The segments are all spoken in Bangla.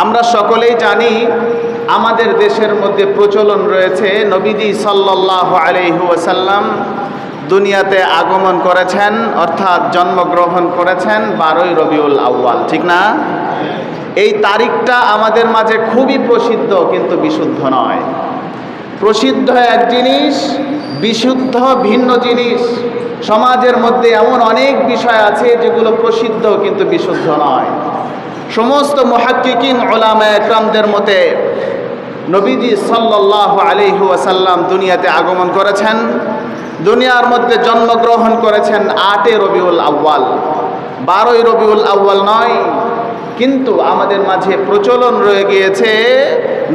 আমরা সকলেই জানি আমাদের দেশের মধ্যে প্রচলন রয়েছে নবীজি সাল্লাল্লাহু আলাইহি ওয়াসাল্লাম দুনিয়াতে আগমন করেছেন, অর্থাৎ জন্মগ্রহণ করেছেন 12ই রবিউল আউয়াল, ঠিক না? এই তারিখটা আমাদের মাঝে খুবই প্রসিদ্ধ, কিন্তু বিশুদ্ধ নয়। প্রসিদ্ধ এক জিনিস, বিশুদ্ধ ভিন্ন জিনিস। সমাজের মধ্যে এমন অনেক বিষয় আছে যেগুলো প্রসিদ্ধ কিন্তু বিশুদ্ধ নয়। সমস্ত মুহাক্কিকিন উলামায়ে কেরামদের মতে নবীজি সাল্লাল্লাহু আলাইহি ওয়াসাল্লাম দুনিয়াতে আগমন করেছেন, দুনিয়ার মধ্যে জন্মগ্রহণ করেছেন 8 রবিউল আউয়াল, 12ই রবিউল আউয়াল নয়। কিন্তু আমাদের মাঝে প্রচলন রয়ে গিয়েছে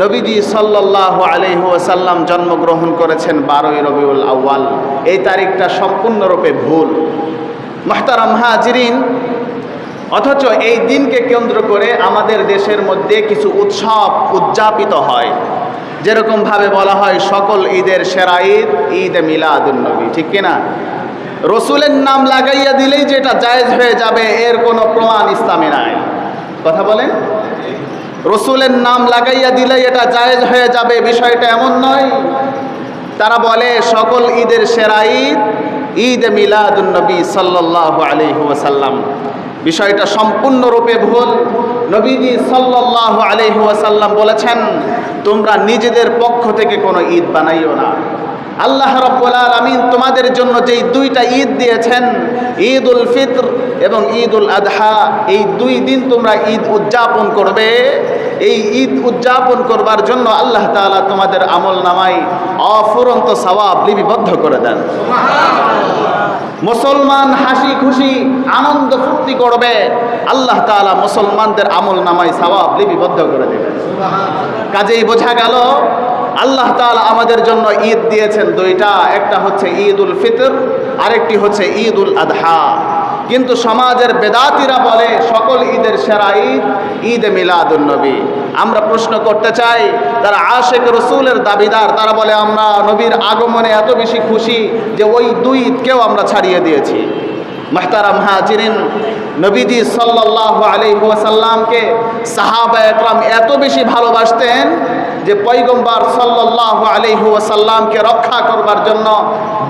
নবীজি সাল্লাল্লাহু আলাইহি ওয়াসাল্লাম জন্মগ্রহণ করেছেন 12ই রবিউল আউয়াল। এই তারিখটা সম্পূর্ণরূপে ভুল। মুহতারাম হাজিরিন, অথচ এই দিনকে কেন্দ্র করে আমাদের দেশের মধ্যে কিছু উৎসব উদযাপিত হয়। যেরকমভাবে বলা হয় সকল ঈদের সেরা ঈদ ঈদ মিলাদুন নবী, ঠিক কিনা? রসুলের নাম লাগাইয়া দিলেই যেটা জায়েজ হয়ে যাবে এর কোনো প্রমাণ ইসলামে নাই। কথা বলেন, রসুলের নাম লাগাইয়া দিলেই এটা জায়েজ হয়ে যাবে, বিষয়টা এমন নয়। তারা বলে সকল ঈদের সেরা ঈদ ঈদ মিলাদুন নবী সাল্লাল্লাহু আলাইহি ওয়াসাল্লাম। বিষয়টা সম্পূর্ণরূপে ভুল। নবীজি সাল্লাল্লাহু আলাইহি ওয়াসাল্লাম বলেছেন, তোমরা নিজেদের পক্ষ থেকে কোনো ঈদ বানাইও না। আল্লাহ রাব্বুল আলামিন তোমাদের জন্য যেই দুইটা ঈদ দিয়েছেন, ঈদুল ফিতর এবং ঈদুল আদহা, এই দুই দিন তোমরা ঈদ উদযাপন করবে। এই ঈদ উদযাপন করবার জন্য আল্লাহ তাআলা তোমাদের আমল নামায় অফুরন্ত সওয়াব লিপিবদ্ধ করে দেন। মুসলমান হাসি খুশি আনন্দ ফুর্তি করবে, আল্লাহ তাআলা মুসলমানদের আমল নামায় সওয়াব লিপিবদ্ধ করে দেবেন। কাজেই বোঝা গেল আল্লাহ তাআলা আমাদের জন্য ঈদ দিয়েছেন দুইটা, একটা হচ্ছে ঈদুল ফিতর, আরেকটি হচ্ছে ঈদুল আদহা। কিন্তু সমাজের বেদাতিরা বলে সকল ঈদের সেরা ঈদ ঈদ মিলাদুন নবী। আমরা প্রশ্ন করতে চাই, তারা আশিক রসুলের দাবিদার, তারা বলে আমরা নবীর আগমনে এত বেশি খুশি যে ওই দুই ঈদকেও আমরা ছাড়িয়ে দিয়েছি। মুহতারাম হাজিরিন, নবীজি সাল্লাল্লাহু আলাইহি ওয়াসাল্লামকে সাহাবায়ে কেরাম এত বেশি ভালোবাসতেন যে পয়গম্বর সাল্লাল্লাহু আলাইহি ওয়াসাল্লামকে রক্ষা করবার জন্য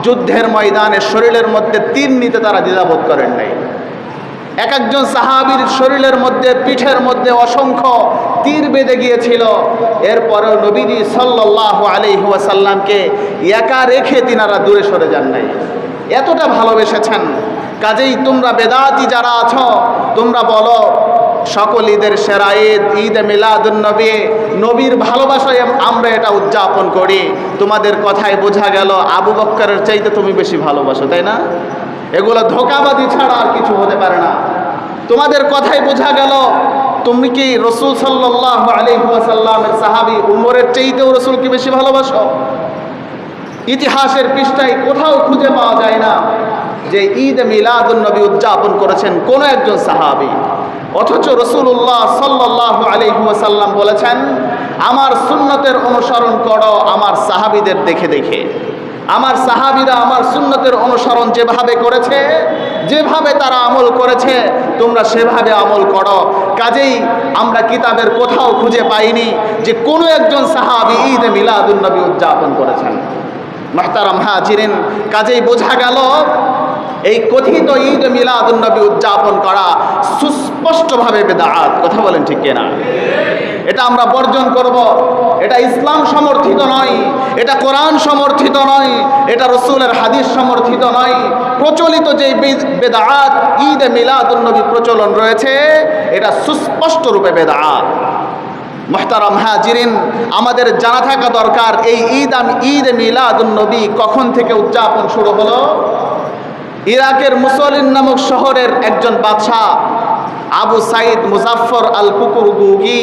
যুদ্ধের ময়দানে শরীরের মধ্যে তীর নিতে তারা দ্বিধাবোধ করেন নাই। এক একজন সাহাবীর শরীরের মধ্যে, পিঠের মধ্যে অসংখ্য তীর বেঁধে গিয়েছিল, এরপরেও নবীজি সাল্লাল্লাহু আলাইহি ওয়াসাল্লামকে একা রেখে তিনারা দূরে সরে যান নাই, এতটা ভালোবেসেছেন। কাজেই তোমরা বেদাতি যারা আছো, তোমরা বলো সকল ঈদের সেরা ঈদ ঈদ মিলাদুন নবী, নবীর ভালোবাসায় আমরা এটা উদযাপন করি। তোমাদের কথায় বোঝা গেল আবু বকরের চাইতে তুমি বেশি ভালোবাসো, তাই না? এগুলো ধোঁকাবাজি ছাড়া আর কিছু হতে পারে না। তোমাদের কথায় বোঝা গেল তুমি কি রসুল সাল্লাল্লাহু আলাইহি ওয়াসাল্লামের সাহাবী উমরের চাইতেও রসুলকে বেশি ভালোবাসো। ইতিহাসের পৃষ্ঠায় কোথাও খুঁজে পাওয়া যায় না যে ঈদ মিলাদুন নবী উদযাপন করেছেন কোনো একজন সাহাবী। অথচ রাসূলুল্লাহ সাল্লাল্লাহু আলাইহি ওয়াসাল্লাম বলেছেন, আমার সুন্নতের অনুসরণ করো আমার সাহাবীদের দেখে দেখে। আমার সাহাবীরা আমার সুন্নতের অনুসরণ যেভাবে করেছে, যেভাবে তারা আমল করেছে, তোমরা সেভাবে আমল করো। কাজেই আমরা কিতাবের কোথাও খুঁজে পাইনি যে কোনো একজন সাহাবী ঈদ মিলাদুন নবী উদযাপন করেছেন। মুহতারাম হাজিরিন, কাজেই বোঝা গেল এই কথিত ঈদ মিলাদুন নবী উদযাপন করা সুস্পষ্টভাবে বেদাত। কথা বলেন ঠিক কিনা? এটা আমরা বর্জন করব। এটা ইসলাম সমর্থিত নয়, এটা কোরআন সমর্থিত নয়, এটা রসুলের হাদিস সমর্থিত নয়। প্রচলিত যে বেদাত ঈদ মিলাদুন নবী প্রচলন রয়েছে, এটা সুস্পষ্ট রূপে বেদাত। মুহতারাম হাজিরিন, আমাদের জানা থাকা দরকার এই ঈদ মিলাদুন নবী কখন থেকে উদযাপন শুরু হলো। ইরাকের মুসলিন নামক শহরের একজন বাদশাহ আবু সাইদ মুজাফফর আল কুকুরগুগি,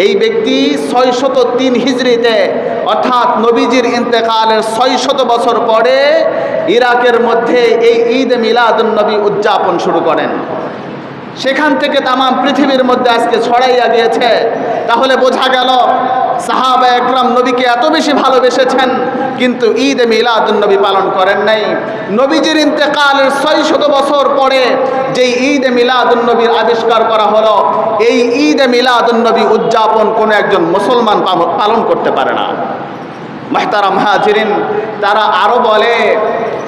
এই ব্যক্তি 603 হিজরিতে অর্থাৎ নবীজির ইন্তেকালের 600 বছর পরে ইরাকের মধ্যে এই ঈদ মিলাদুন নবী উদযাপন শুরু করেন। সেখান থেকে তামাম পৃথিবীর মধ্যে আজকে ছড়াইয়া গিয়েছে। তাহলে বোঝা গেল সাহাবা একরাম নবীকে এত বেশি ভালোবেসেছেন, কিন্তু ঈদ মিলাদুন নবী পালন করেন নাই। নবীজির ইন্তেকালের 600 বছর পরে যেই ঈদ মিলাদুন নবীর আবিষ্কার করা হলো, এই ঈদ মিলাদুন নবী উদযাপন কোনো একজন মুসলমান পালন করতে পারে না। মুহতারাম হাজিরিন, তারা আরো বলে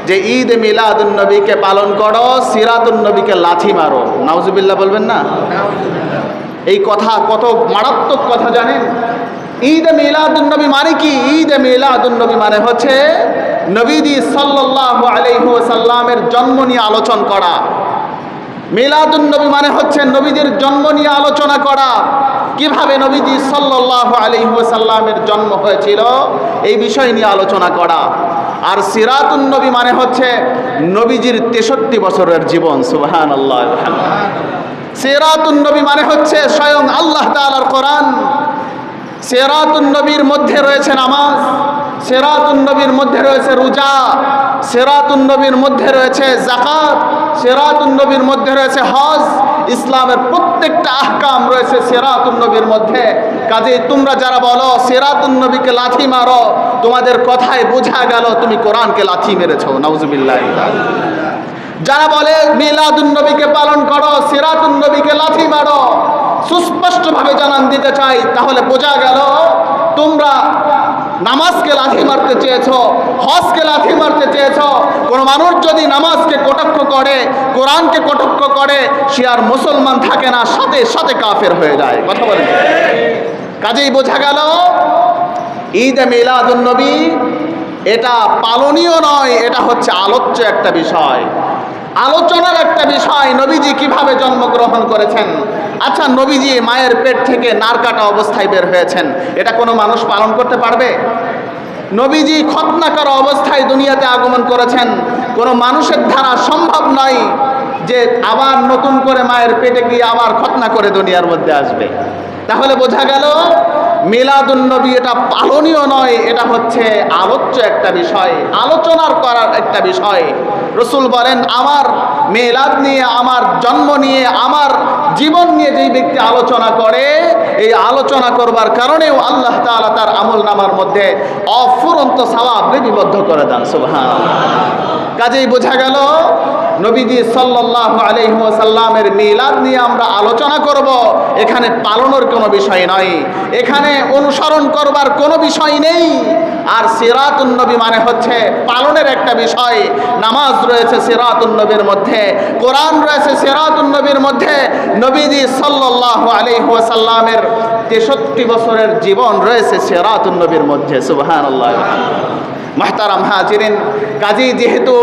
যে ঈদ মিলাদুন নবীকে পালন করো, সিরাতুন নবীকে লাথি মারো। নাউজুবিল্লাহ বলবেন না? এই কথা কত মারাত্মক কথা জানেন? ঈদ মিলাদুন নবী মানে কি? ঈদ মিলাদুন নবী মানে হচ্ছে নবীজি সাল্লাল্লাহু আলাইহি ওয়াসাল্লামের জন্ম নিয়ে আলোচনা করা। মিলাদুন নবী মানে হচ্ছে নবীজির জন্ম নিয়ে আলোচনা করা, কিভাবে নবীজি সাল্লাল্লাহু আলাইহি ওয়াসাল্লামের জন্ম হয়েছিল এই বিষয় নিয়ে আলোচনা করা। আর সিরাতুন নবী মানে হচ্ছে নবীজির 63 বছরের জীবন। সুবহানাল্লাহ। সিরাতুন নবী মানে হচ্ছে স্বয়ং আল্লাহ তাআলার কোরআন। সিরাতুন নবীর মধ্যে রয়েছে নামাজ, সিরাতুন নবীর মধ্যে রয়েছে রোজা, সিরাতুন নবীর মধ্যে রয়েছে যাকাত, সিরাতুন নবীর মধ্যে রয়েছে হজ। ইসলামের প্রত্যেকটা আহকাম রয়েছে সিরাতুন নবীর মধ্যে। কাজেই তোমরা যারা বলো সিরাতুন নবীকে লাথি মারো, তোমাদের কথায় বোঝা গেল তুমি কোরআনকে লাথি মেরেছো। নাউজুবিল্লাহ। যারা বলে মিলাদুন নবীকে পালন করো, সিরাতুন নবীকে লাথি মারো, সুস্পষ্টভাবে জানান দিতে চাই, তাহলে বোঝা গেল তোমরা নামাজকে লাথি মারতে চেয়েছো, হজকে লাথি মারতে চেয়েছো। কোনো মানুষ যদি নামাজকে কটাক্ষ করে, কোরআনকে কটাক্ষ করে, সে আর মুসলমান থাকে না, সাথে সাথে কাফের হয়ে যায়। কথা বলেন। কাজেই বোঝা গেল ঈদ মিলাদুন নবী এটা পালনীয় নয়, এটা হচ্ছে আলোচ্য একটা বিষয়, আলোচনার একটা বিষয়। নবীজি কিভাবে জন্মগ্রহণ করেছেন? আচ্ছা, নবীজি মায়ের পেট থেকে নার কাটা অবস্থায় বের হয়েছেন, এটা কোনো মানুষ পালন করতে পারবে? নবীজি খতনা করা অবস্থায় দুনিয়াতে আগমন করেছেন, কোনো মানুষের দ্বারা সম্ভব নয় যে আবার নতুন করে মায়ের পেটে গিয়ে আবার খতনা করে দুনিয়ার মধ্যে আসবে। তাহলে বোঝা গেল মিলাদুন নবী এটা পালনীয় নয়, এটা হচ্ছে আলোচ্য একটা বিষয়, আলোচনার করার একটা বিষয়। রসুল বলেন, আমার মিলাদ নিয়ে, আমার জন্ম নিয়ে, আমার জীবন নিয়ে যেই ব্যক্তি আলোচনা করে, এই আলোচনা করবার কারণেও আল্লাহ তাআলা তার আমল নামার মধ্যে অফুরন্ত সওয়াব লিপিবদ্ধ করে দেন। সুবহানাল্লাহ। কাজেই বোঝা গেল নবীজি সাল্লাল্লাহু আলাইহি ওয়াসাল্লামের মিলাদ নিয়ে আমরা আলোচনা করব, এখানে পালনের কোনো বিষয় নয়, এখানে অনুসরণ করবার কোনো বিষয় নেই। আর সিরাতুন নবী মানে হচ্ছে পালনের একটা বিষয়। নামাজ রয়েছে সিরাতুন নবীর মধ্যে, কোরআন রয়েছে সিরাতুন নবীর মধ্যে, নবীজি সাল্লাল্লাহু আলাইহি ওয়াসাল্লামের 63 বছরের জীবন রয়েছে সিরাতুন নবীর মধ্যে। সুবহানাল্লাহ। মুহতারাম হাজিরিন, কাজেই যেহেতু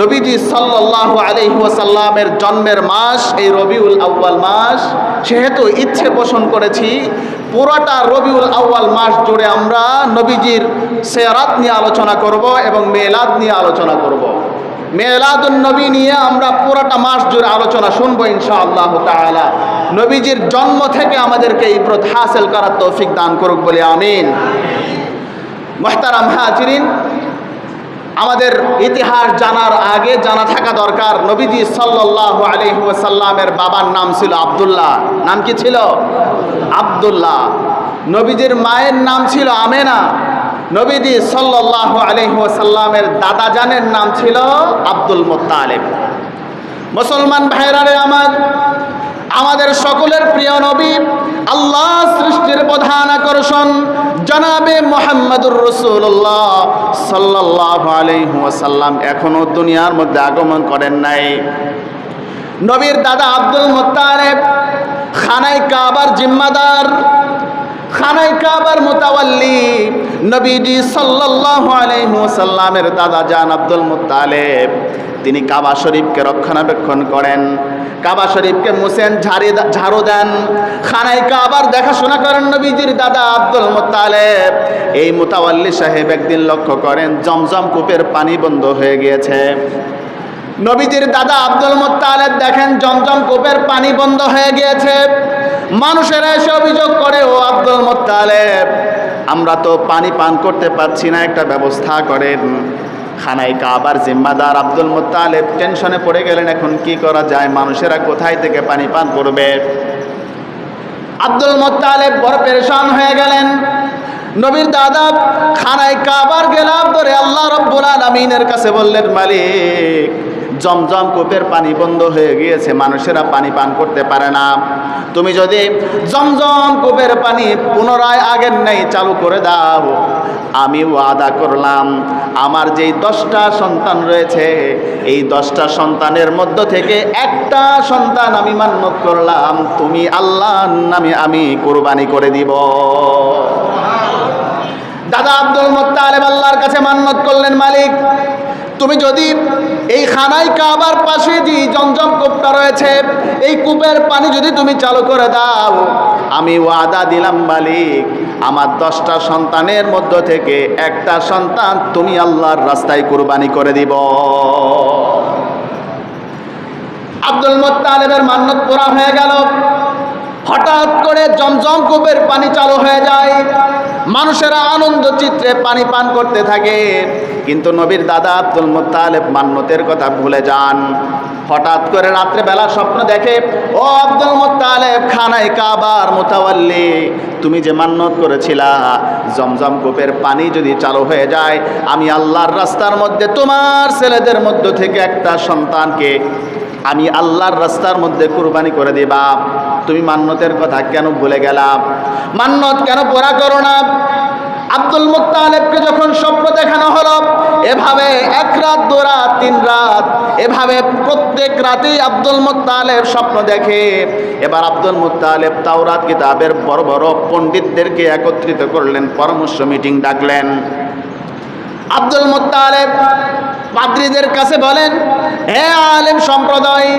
নবীজি সাল্লাল্লাহু আলাইহি ওয়াসাল্লামের জন্মের মাস এই রবিউল আউয়াল মাস, সেহেতু ইচ্ছে পোষণ করেছি পুরোটা রবিউল আউয়াল মাস জুড়ে আমরা নবীজির সিরাত নিয়ে আলোচনা করব এবং মিলাদ নিয়ে আলোচনা করব। মিলাদুন নবী নিয়ে আমরা পুরোটা মাস জুড়ে আলোচনা শুনবো ইনশাআল্লাহ তাআলা। নবীজির জন্ম থেকে আমাদেরকে ইবরত হাসিল করার তৌফিক দান করুক বলে আমিন। মুহতারাম হাজিরিন, আমাদের ইতিহাস জানার আগে জানা থাকা দরকার নবীজি সাল্লাল্লাহু আলাইহি ওয়াসাল্লামের বাবার নাম ছিল আব্দুল্লাহ। নাম কি ছিল? আব্দুল্লাহ। নবীজির মায়ের নাম ছিল আমেনা। নবীজি সাল্লাল্লাহু আলাইহি ওয়াসাল্লামের দাদা জানের নাম ছিল আব্দুল মুত্তালিব। মুসলমান ভাইরা রে আমার, আমাদের সকলের প্রিয় নবী, আল্লাহ সৃষ্টির প্রধান আকর্ষণ জনাবে মুহাম্মদুর রাসূলুল্লাহ সাল্লাল্লাহু আলাইহি ওয়াসাল্লাম এখনো দুনিয়ার মধ্যে আগমন করেন নাই। নবীর দাদা আব্দুল মুত্তালিব খানায় কাবার জিম্মাদার, খানায় কাবার মুতাওয়াল্লি। নবীজি সাল্লাল্লাহু আলাইহি ওয়াসাল্লামের দাদা জান আব্দুল মুত্তালিব তিনি কাবা শরীফকে রক্ষণাবেক্ষণ করেন, কাবা শরীফকে মুছেন, ঝাড়ু দেন, খানায় কাবার দেখাশোনা করেন নবীজির দাদা আব্দুল মুত্তালিব। এই মুতাওয়াল্লি সাহেব একদিন লক্ষ্য করেন জমজম কূপের পানি বন্ধ হয়ে গিয়েছে। নবীজির দাদা আব্দুল মুত্তালিব দেখেন জমজম কূপের পানি বন্ধ হয়ে গিয়েছে। মানুষেরা এসে অভিযোগ করে, ও আব্দুল মুত্তালিব, আমরা তো পানি পান করতে পারছি না, একটা ব্যবস্থা করেন। খানায় কাবার জিম্মাদার আব্দুল মুত্তালিব টেনশনে পড়ে গেলেন, এখন কি করা যায়, মানুষেরা কোথায় থেকে পানি পান করবে। আব্দুল মুত্তালিব বড় পেরেশান হয়ে গেলেন। নবীর দাদা খানায় কাবার গেলাম ধরে আল্লাহ রাব্বুল আলামিনের কাছে বললেন, মালিক, জমজম কূপের পানি বন্ধ হয়ে গিয়েছে, মানুষেরা পানি পান করতে পারে না। তুমি যদি জমজম কূপের পানি পুনরায় আগের নেই চালু করে দাও, আমি ওয়াদা করলাম আমার যেই 10টা সন্তান রয়েছে, এই 10টা সন্তানের মধ্য থেকে একটা সন্তান আমি মান্যত করলাম, তুমি আল্লাহর নামে আমি কুরবানি করে দিব। দাদা আব্দুল মুত্তালিব আল্লাহর কাছে মান্যত করলেন, মালিক, তুমি যদি এই খানায় কাবার পাশে যে জমজম কূপটা রয়েছে, এই কূপের পানি যদি তুমি চালু করে দাও, আমি ওয়াদা দিলাম মালিক, আমার 10টা সন্তানের মধ্য থেকে একটা সন্তান তুমি আল্লাহর রাস্তায় কুরবানি করে দিব। আব্দুল মুত্তালিবের মান্যত পুরা হয়ে গেল। হঠাৎ করে জমজম কূপের পানি চালু হয়ে যায়, মানুষেরা আনন্দ চিত্রে পানি পান করতে থাকে। কিন্তু নবীর দাদা আব্দুল মুত্তালিব মান্যতের কথা ভুলে যান। হঠাৎ করে রাত্রেবেলা স্বপ্ন দেখে, ও আব্দুল মুত্তালিব, খানায় কাবার মুতাওয়াল্লি, তুমি যে মান্যত করেছিলা জমজম কূপের পানি যদি চালু হয়ে যায়, আমি আল্লাহর রাস্তার মধ্যে তোমার ছেলেদের মধ্য থেকে একটা সন্তানকে আমি আল্লাহর রাস্তার মধ্যে কুরবানি করে দিবা। তুমি মান্যতের কথা কেন ভুলে গেলা? মান্যত কেন পুরা করো না? আব্দুল মুত্তালিবকে যখন স্বপ্ন দেখানো হলো, এভাবে 1 রাত 2 রাত 3 রাত এভাবে প্রত্যেক রাতেই আব্দুল মুত্তালিব স্বপ্ন দেখে। এবার আব্দুল মুত্তালিব তাওরাত কিতাবের বড় বড় পণ্ডিতদেরকে একত্রিত করলেন, পরামর্শ মিটিং ডাকলেন। আব্দুল মুত্তালিব পাদ্রীদের কাছে বলেন, হে আলেম সম্প্রদায়,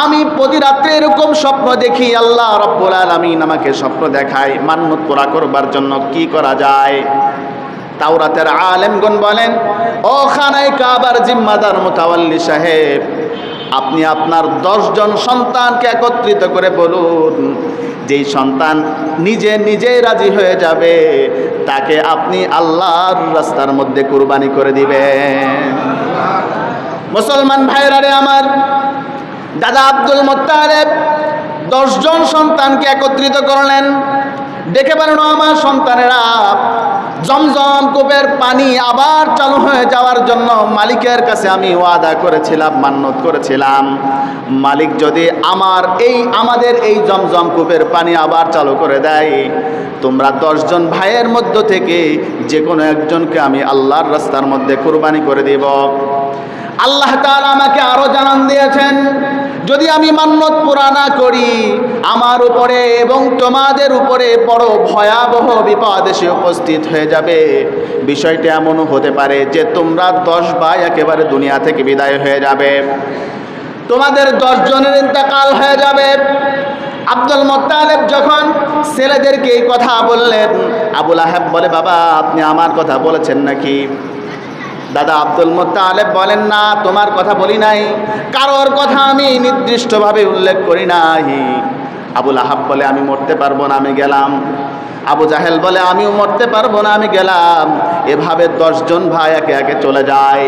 আমি প্রতি রাত্রে এরকম স্বপ্ন দেখি, আল্লাহ রাব্বুল আলামিন আমাকে স্বপ্ন দেখায়, মান্যত পুরা করবার জন্য কি করা যায়? তাওরাতের আলেমগণ বলেন, ও খানায় কাবার জিম্মাদার মুতাওয়াল্লি সাহেব, আপনি আপনার 10 জন সন্তানকে একত্রিত করে বলুন, যেই সন্তান নিজেই রাজি হয়ে যাবে তাকে আপনি আল্লাহর রাস্তার মধ্যে কুরবানি করে দিবেন। মুসলমান ভাইরা রে আমার, দাদা আব্দুল মুত্তালিব 10 জন সন্তানকে একত্রিত করলেন, ডেকে বলেন, আমার সন্তানেরা, জমজম কূপের পানি আবার চালু হয়ে যাওয়ার জন্য মালিকের কাছে আমি ওয়াদা করেছিলাম, মান্যত করেছিলাম, মালিক যদি আমাদের এই জমজম কূপের পানি আবার চালু করে দেয়, তোমরা 10 জন ভাইয়ের মধ্য থেকে যে কোনো একজনকে আমি আল্লাহর রাস্তার মধ্যে কুরবানি করে দেব। আল্লাহ তাআলা আমাকে আরো জানান দিয়েছেন, যদি আমি মান্যত পুরা না করি, আমার উপরে এবং তোমাদের উপরে বড় ভয়াবহ বিপদ এসে উপস্থিত হয়ে যাবে। বিষয়টা এমনও হতে পারে যে তোমরা 10 ভাই একেবারে দুনিয়া থেকে বিদায় হয়ে যাবে, তোমাদের 10 জনের ইন্তেকাল হয়ে যাবে। আব্দুল মুত্তালিব যখন ছেলেদেরকে এই কথা বললেন, আবু লাহাব বলে, বাবা, আপনি আমার কথা বলেছেন নাকি? দাদা আব্দুল মুত্তালিব বলেন, না, তোমার কথা বলি নাই, কারোর কথা আমি নির্দিষ্টভাবে উল্লেখ করি নাই। আবু লাহাব বলে, আমি মরতে পারবো না, আমি গেলাম। আবু জাহেল বলে, আমিও মরতে পারবো না, আমি গেলাম। এভাবে 10 জন ভাই একে একে চলে যায়।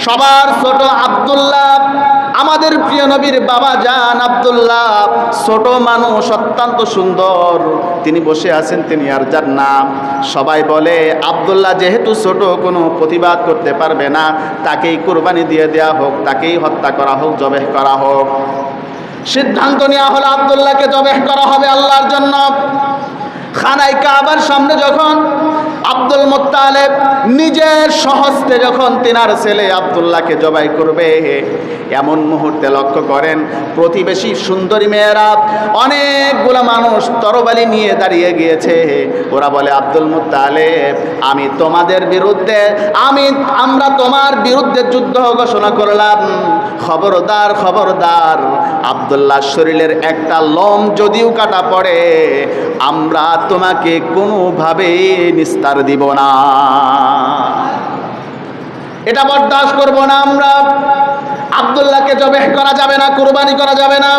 সবার ছোট আব্দুল্লাহ, আমাদের প্রিয় নবীর বাবা জান আব্দুল্লাহ, ছোট মানুষ, অত্যন্ত সুন্দর, তিনি বসে আছেন, তিনি আর যার নাম। সবাই বলে, আব্দুল্লাহ যেহেতু ছোট, কোনো প্রতিবাদ করতে পারবে না, তাকেই কুরবানি দিয়ে দেওয়া হোক, তাকেই হত্যা করা হোক, জবেহ করা হোক। সিদ্ধান্ত নেওয়া হলো আব্দুল্লাহকে জবেহ করা হবে আল্লাহর জন্য। খানায় কাবার সামনে যখন আব্দুল মুত্তালিব নিজের স্বহস্তে যখন তিনার ছেলে আব্দুল্লাহকে জবাই করবে, এমন মুহূর্তে লক্ষ্য করেন প্রতিবেশী সুন্দরী মেয়েরা অনেকগুলো মানুষ তরবারি নিয়ে দাঁড়িয়ে গিয়েছে। ওরা বলে, আব্দুল মুত্তালিব, আমি তোমাদের বিরুদ্ধে, আমরা তোমার বিরুদ্ধে যুদ্ধ ঘোষণা করলাম, খবরদার খবরদার, আব্দুল্লাহর শরীরের একটা লোম যদিও কাটা পড়ে, আমরা তোমাকে কোনোভাবে নিস্তার দিব না, এটা বরদাস্ত করব না আমরা। আব্দুল্লাহকে জবেহ করা যাবে না, কুরবানি করা যাবে না।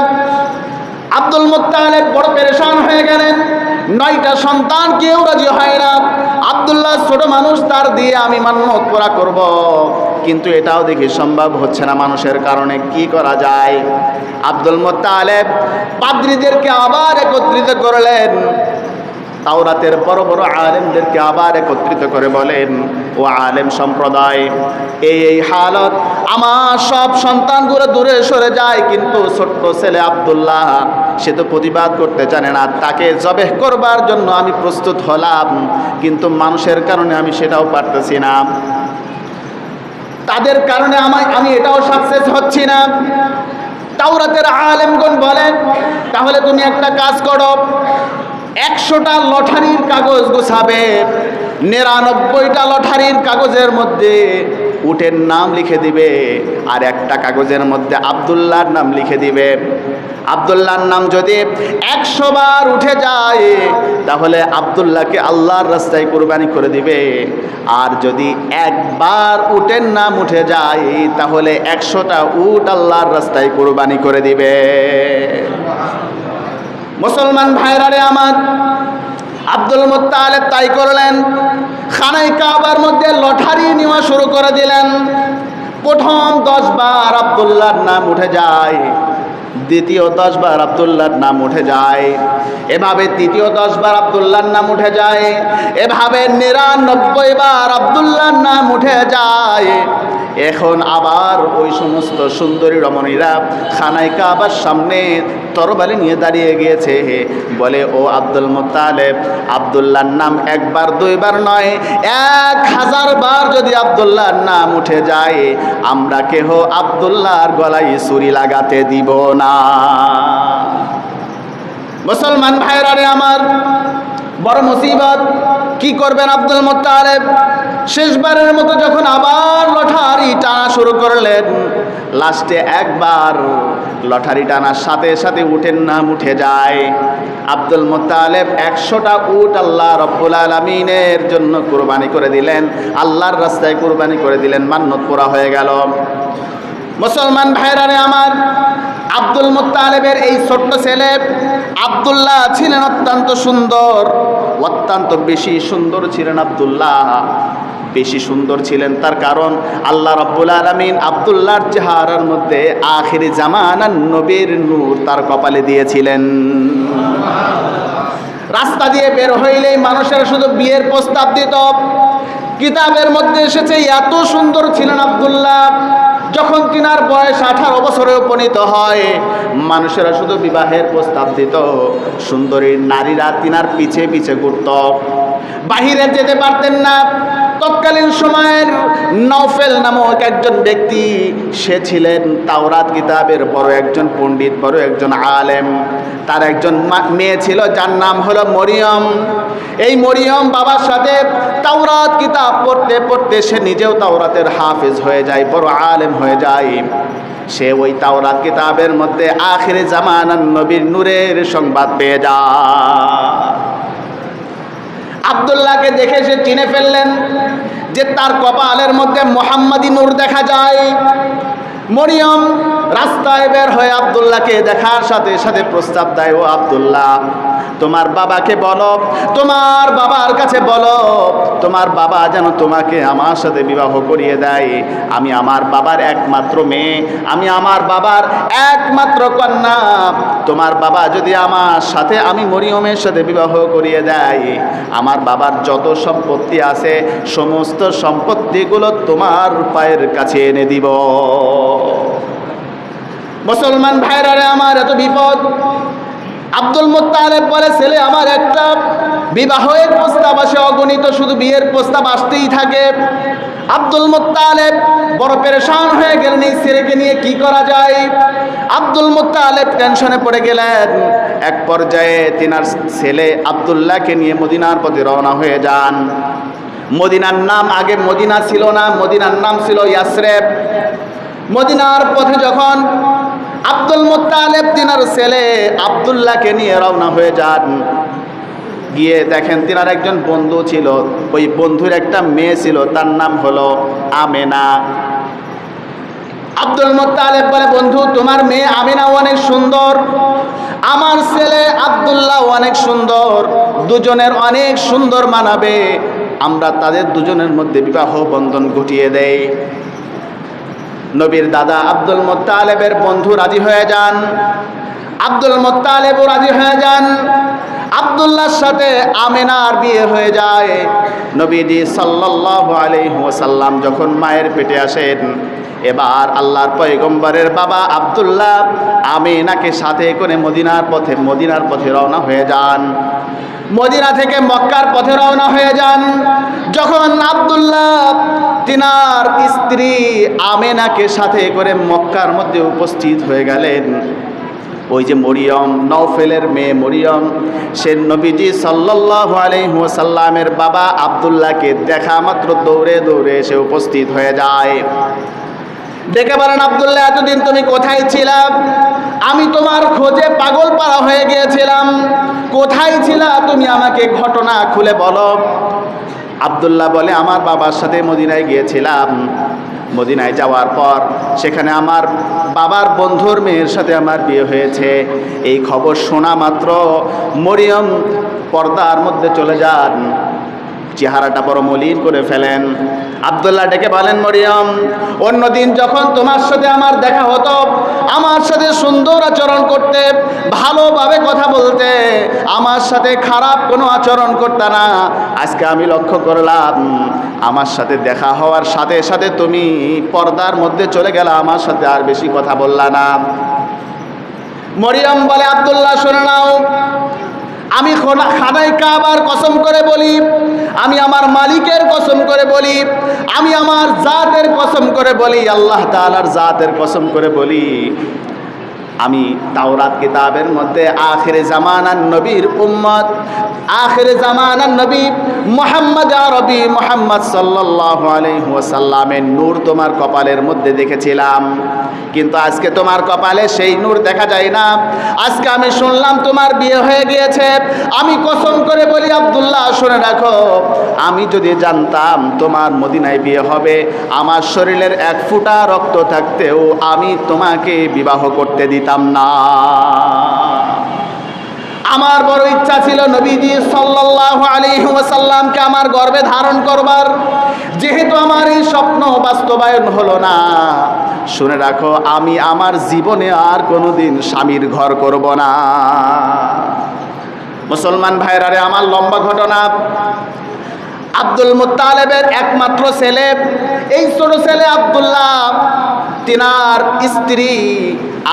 আব্দুল মুত্তালিব বড় পেরেশান হয়ে গেলেন, 9টা সন্তান কেউ রাজি হয় না। আব্দুল্লাহ ছোট মানুষ, তার দিয়ে আমি মান্যত পুরা করব, কিন্তু এটাও দেখি সম্ভব হচ্ছে না মানুষের কারণে। কি করা যায়? আব্দুল মুত্তালিব পাদ্রীদেরকে আবার একত্রিত করলেন, তাওরাতের বড় বড় আলেমদেরকে আবার একত্রিত করে বলেন, ও আলেম সম্প্রদায়, এই হালত, আমার সব সন্তানগুলো দূরে সরে যায়, কিন্তু ছোট্ট ছেলে আব্দুল্লাহ সে তো প্রতিবাদ করতে জানে না। তাকে জবেহ করবার জন্য আমি প্রস্তুত হলাম, কিন্তু মানুষের কারণে আমি সেটাও পারতেছি না, তাদের কারণে আমি এটাও সাকসেস হচ্ছি না। তাওরাতের আলেমগণ বলেন, তাহলে তুমি একটা কাজ করো, 100টা লটারির কাগজ গোছাবে, 99টা লটারির কাগজের মধ্যে উটের নাম লিখে দিবে, আর একটা কাগজের মধ্যে আব্দুল্লাহর নাম লিখে দিবে। আব্দুল্লাহর নাম যদি 100 বার উঠে যায়, তাহলে আব্দুল্লাহকে আল্লাহর রাস্তায় কুরবানি করে দিবে, আর যদি একবার উটের নাম উঠে যায়, তাহলে 100টা উট আল্লাহর রাস্তায় কুরবানি করে দিবে। মুসলমান ভাইরারে আমার, আব্দুল মুত্তালিব তাই করলেন। খানায় কাবার মধ্যে লটারি নেওয়া শুরু করে দিলেন। প্রথম 10 বার আব্দুল্লাহর নাম উঠে যায়, দ্বিতীয় 10 বার আব্দুল্লাহর নাম উঠে যায়, এভাবে তৃতীয় 10 বার আব্দুল্লাহর নাম উঠে যায়, এভাবে 99 বার আব্দুল্লাহর নাম উঠে যায়। এখন আবার ওই সমস্ত সুন্দরী রমণীরা খানায় কাবার সামনে তরবারি নিয়ে দাঁড়িয়ে গিয়েছে, বলে, ও আব্দুল মুত্তালিব, আব্দুল্লাহর নাম 1 বার 2 বার নয়, 1000 বার যদি আব্দুল্লাহর নাম উঠে যায়, আমরা কেহ আব্দুল্লাহর গলায় ছুরি লাগাতে দিব না। মুসলমান ভাইরারে আমার, বড় মুসিবত। কি করবেন আব্দুল মুত্তালিব? শেষবারের মতো যখন আবার লটারি টানা শুরু করলেন, লাস্টে একবার লটারি টানার সাথে সাথে উটের নাম উঠে যায়। আব্দুল মুত্তালিব 100টা উট আল্লাহ রব্বুল আলামিনের জন্য কুরবানি করে দিলেন, আল্লাহর রাস্তায় কুরবানি করে দিলেন, মান্নত পুরা হয়ে গেল। মুসলমান ভাইরারে আমার, আব্দুল মুত্তালিবের এই ছোট্ট ছেলে আব্দুল্লাহ ছিলেন অত্যন্ত সুন্দর, অত্যন্ত বেশি সুন্দর ছিলেন আব্দুল্লাহ। বেশি সুন্দর ছিলেন তার কারণ আল্লাহ রাব্বুল আলামিন আব্দুল্লাহর চেহারার মধ্যে আখিরি জামানার নবীর নূর তার কপালে দিয়েছিলেন। রাস্তা দিয়ে বের হইলেই মানুষেরা শুধু বিয়ের প্রস্তাব দিত। কিতাবের মধ্যে এসেছে এত সুন্দর ছিলেন আব্দুল্লাহ, যখন তিনার বয়স 18 বছরে উপনীত হয়, মানুষেরা শুধু বিবাহের প্রস্তাব দিত। সুন্দরী নারীরা তিনার পিছে পিছে ঘুরত, বাহিরে যেতে পারতেন না। তৎকালীন সময়ের নওফেল নামক একজন ব্যক্তি, সে ছিলেন তাওরাত কিতাবের বড় একজন পণ্ডিত, বড় একজন আলেম। তার একজন মেয়ে ছিল যার নাম হলো মরিয়ম। এই মরিয়ম বাবার সাথে তাওরাত কিতাব পড়তে পড়তে সে নিজেও তাওরাতের হাফেজ হয়ে যায়, বড় আলেম হয়ে যায়। সে ওই তাওরাত কিতাবের মধ্যে আখিরে জামানার নবীর নূরের সংবাদ পেয়ে যায়। আব্দুল্লাহকে দেখে সে চিনে ফেললেন যে তার কপালের মধ্যে মুহাম্মাদি নূর দেখা যায়। মরিয়ম রাস্তায় বের হয়ে আব্দুল্লাহকে দেখার সাথে সাথে প্রস্তাব দেয়, ও আব্দুল্লাহ, তোমার বাবাকে বলো, তোমার বাবার কাছে বলো, তোমার বাবা যেন তোমাকে আমার সাথে বিবাহ করিয়ে দেয়। আমি আমার বাবার একমাত্র মেয়ে, আমি আমার বাবার একমাত্র কন্যা। তোমার বাবা যদি আমার সাথে, আমি মরিয়মের সাথে বিবাহ করিয়ে দেয়, আমার বাবার যত সম্পত্তি আছে সমস্ত সম্পত্তিগুলো তোমার পায়ের কাছে এনে দিব। মুসলমান ভাইরারে আমার, এত বিপদ। আব্দুল মুত্তালিব বলে, ছেলে আমার একটা, বিবাহের প্রস্তাব আসে অগণিত, শুধু বিয়ের প্রস্তাব আসতেই থাকে। আব্দুল মুত্তালিব বড় পেরেশান হয়ে গেলেন, এই ছেলেকে নিয়ে কি করা যায়। আব্দুল মুত্তালিব টেনশনে পড়ে গেলেন। এক পর্যায়ে তিনার ছেলে আব্দুল্লাহকে নিয়ে মদিনার পথে রওনা হয়ে যান। মদিনার নাম আগে মদিনা ছিল না, মদিনার নাম ছিল ইয়াসরিব। মদিনার পথে যখন আব্দুল মুত্তালিব তিনার ছেলে আব্দুল্লাহকে নিয়ে রওনা হয়ে যান, গিয়ে দেখেন তিনার একজন বন্ধু ছিল, ওই বন্ধুর একটা মেয়ে ছিল, তার নাম হলো আমেনা। আব্দুল মুত্তালিব বলে, বন্ধু তোমার মেয়ে আমিনা অনেক সুন্দর, আমার ছেলে আব্দুল্লাহ অনেক সুন্দর, দুজনের অনেক সুন্দর মানাবে, আমরা তাদের দুজনের মধ্যে বিবাহ বন্ধন ঘটিয়ে দেই। নবীর দাদা আব্দুল মুত্তালিবের বন্ধু রাজি হয়ে যান, আব্দুল মুত্তালিবও রাজি হয়ে যান। আব্দুল্লাহর সাথে আমিনার বিয়ে হয়ে যায়। নবীজি সাল্লাল্লাহু আলাইহি ওয়াসাল্লাম যখন মায়ের পেটে আসেন, এবার আল্লাহর পয়গম্বরের বাবা আব্দুল্লাহ আমিনাকে সাথে করে মদিনার পথে রওনা হয়ে যান। মদিনা থেকে মক্কার পথে রওনা হয়ে যান। যখন আব্দুল্লাহ তিনার স্ত্রী আমিনাকে সাথে করে মক্কার মধ্যে উপস্থিত হয়ে গেলেন, ওই যে মরিয়ম, নওফেলের মেয়ে মরিয়ম, সে নবীজি সাল্লাল্লাহু আলাইহি ওয়াসাল্লামের বাবা আব্দুল্লাহকে দেখা মাত্র দৌড়ে দৌড়ে এসে উপস্থিত হয়ে যায়। ডেকে বলেন, আব্দুল্লাহ এতদিন তুমি কোথায় ছিলা? আমি তোমার খোঁজে পাগল পাড়া হয়ে গিয়েছিলাম, কোথায় ছিলা তুমি আমাকে ঘটনা খুলে বলো। আব্দুল্লাহ বলে, আমার বাবার সাথে মদিনায় গিয়েছিলাম। মদিনায় যাওয়ার পর সেখানে আমার বাবার বন্ধুর মেয়ের সাথে আমার বিয়ে হয়েছে। এই খবর শোনা মাত্র মরিয়ম পর্দার মধ্যে চলে যান, চেহারাটা বড় মলিন করে ফেলেন। আব্দুল্লাহ ডেকে বলেন, মরিয়ম অন্যদিন যখন তোমার সাথে আমার দেখা হতো, আমার সাথে সুন্দর আচরণ করতে, ভালোভাবে কথা বলতে, আমার সাথে খারাপ কোনো আচরণ করতে না। আজকে আমি লক্ষ্য করলাম আমার সাথে দেখা হওয়ার সাথে সাথে তুমি পর্দার মধ্যে চলে গেলা, আমার সাথে আর বেশি কথা বললা না। মরিয়ম বলে, আব্দুল্লাহ শুনে নাও, আমি খানায় কাবার কসম করে বলি, আমি আমার মালিকের কসম করে বলি, আমি আমার জাতের কসম করে বলি, আল্লাহ তাআলার জাতের কসম করে বলি, আমি তাওরাত কিতাবের মধ্যে আখিরে জামানার নবীর উম্মত, আখিরে জামানার নবী মুহাম্মদ আরবি মুহাম্মদ সাল্লাল্লাহু আলাইহি ওয়াসাল্লামের নূর তোমার কপালের মধ্যে দেখেছিলাম, কিন্তু আজকে তোমার কপালে সেই নূর দেখা যায় না। আজকে আমি শুনলাম তোমার বিয়ে হয়ে গিয়েছে। আমি কসম করে বলি আব্দুল্লাহ শুনে রাখো, আমি যদি জানতাম তোমার মদিনায় বিয়ে হবে, আমার শরীরের এক ফোঁটা রক্ত থাকতেও আমি তোমাকে বিবাহ করতে দিতাম না। আমার বড় ইচ্ছা ছিল নবীজি সাল্লাল্লাহু আলাইহি ওয়াসাল্লামকে আমার গর্ভে ধারণ করবার। যেহেতু আমার এই স্বপ্ন বাস্তবায়ন হলো না, শুনে রাখো আমি আমার জীবনে আর কোনোদিন স্বামীর ঘর করব না। মুসলমান ভাইরা রে, আমার লম্বা ঘটনা। আব্দুল মুত্তালিবের একমাত্র ছেলে, এই ছোট ছেলে আব্দুল্লাহ, তিনার স্ত্রী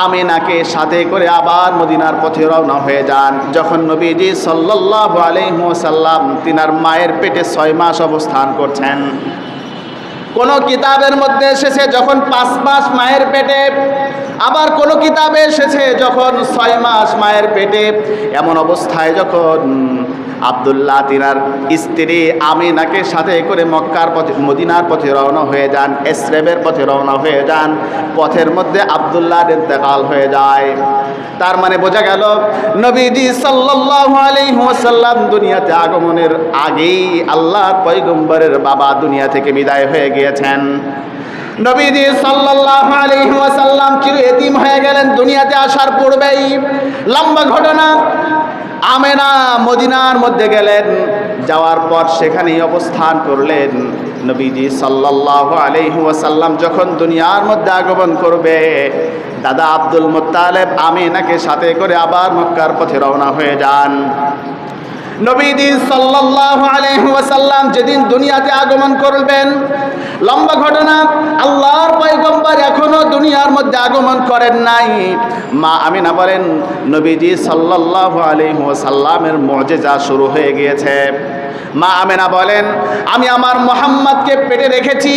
আমিনাকে সাথে করে আবার মদিনার পথে রওনা হয়ে যান। যখন নবীজি সাল্লাল্লাহু আলাইহি ওয়াসাল্লাম তিনার মায়ের পেটে 6 মাস অবস্থান করছেন, কোন কিতাবের মধ্যে এসেছে যখন 5 মাস মায়ের পেটে, আবার কোন কিতাবে এসেছে যখন 6 মাস মায়ের পেটে। এমন অবস্থায় যখন আব্দুল্লাহ তিনার স্ত্রী আমিনাকে সাথে করে মক্কার পথে মদিনার পথে রওনা হয়ে যান, এসরেবের পথে রওনা হয়ে যান, পথের মধ্যে আব্দুল্লাহর ইন্তেকাল হয়ে যায়। তার মানে বোঝা গেল নবীজি সাল্লাল্লাহু আলাইহি ওয়াসাল্লাম দুনিয়াতে আগমনের আগেই আল্লাহর পয়গম্বরের বাবা দুনিয়া থেকে বিদায় হয়ে গিয়েছেন। নবীজি সাল্লাল্লাহু আলাইহি ওয়াসাল্লাম চির এতিম হয়ে গেলেন দুনিয়াতে আসার পূর্বেই। লম্বা ঘটনা। আমেনা মদিনার মধ্যে গেলেন, যাওয়ার পর সেখানেই অবস্থান করলেন। নবীজি সাল্লাল্লাহু আলাইহি ওয়াসাল্লাম যখন দুনিয়ার মধ্যে আগমন করবে, দাদা আব্দুল মুত্তালিব আমিনাকে সাথে করে আবার মক্কার পথে রওনা হয়ে যান। নবীজি সাল্লাল্লাহু আলাইহি ওয়াসাল্লাম যেদিন দুনিয়াতে আগমন করবেন, লম্বা ঘটনা, আল্লাহর পয়গম্বর এখনো দুনিয়ার মধ্যে আগমন করেন নাই। মা আমিনা বলেন, নবীজি সাল্লাল্লাহু আলাইহি ওয়াসাল্লামের মুজিজা শুরু হয়ে গিয়েছে। মা আমিনা বলেন, আমি আমার মুহাম্মদকে পেটে রেখেছি।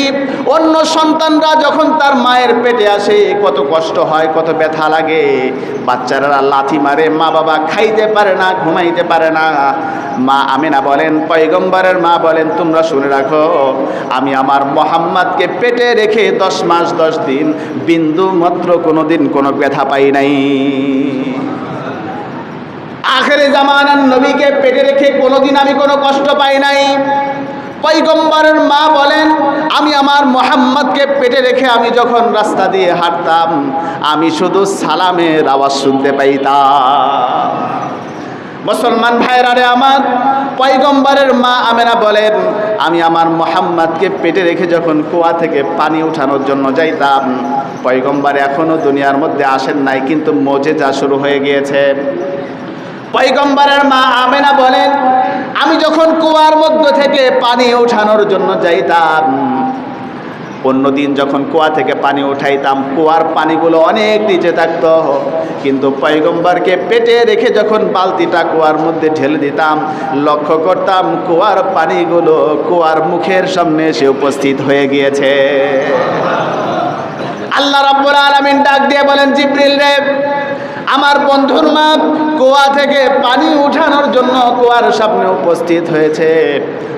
অন্য সন্তানরা যখন তার মায়ের পেটে আসে কত কষ্ট হয়, কত ব্যথা লাগে, বাচ্চারা লাথি মারে, মা বাবা খাইতে পারে না, ঘুমাইতে পারে না। মা আমিনা বলেন, পয়গম্বরের মা বলেন, তোমরা শুনে রাখো, আমি আমার মুহাম্মদকে পেটে রেখে 10 মাস 10 দিন বিন্দু মাত্র কোনোদিন কোনো ব্যথা পাই নাই। আখেরে জামানার নবীকে পেটে রেখে কোনোদিন আমি কোনো কষ্ট পাই নাই। পয়গম্বরের মা বলেন, আমি আমার মুহাম্মদকে পেটে রেখে আমি যখন রাস্তা দিয়ে হাঁটতাম, আমি শুধু সালামের আওয়াজ শুনতে পাইতাম। মুসলমান ভাইরা রে আমার, পয়গম্বরের মা আমেনা বলেন, আমি আমার মুহাম্মদকে পেটে রেখে যখন কুয়া থেকে পানি উঠানোর জন্য যাইতাম, পয়গম্বর এখনো দুনিয়ার মধ্যে আসেন নাই, কিন্তু মুজিজা শুরু হয়ে গিয়েছে। পয়গম্বরের মা আমেনা বলেন, আমি যখন কুয়ার মধ্য থেকে পানি উঠানোর জন্য যাইতাম, অন্যদিন যখন কুয়া থেকে পানি উঠাইতাম, কুয়ার পানিগুলো অনেক নিচে থাকতো, কিন্তু পয়গম্বরকে পেটে রেখে যখন বালতিটা কুয়ার মধ্যে ঢেলে দিতাম, লক্ষ্য করতাম কুয়ার পানিগুলো কুয়ার মুখের সামনে এসে উপস্থিত হয়ে গিয়েছে। আল্লাহ রাব্বুল আলামিন ডাক দিয়ে বলেন, জিবরিল রে, আমার বন্ধুর মা কুয়া থেকে পানি উঠানোর জন্য কুয়ার সামনে উপস্থিত হয়েছে,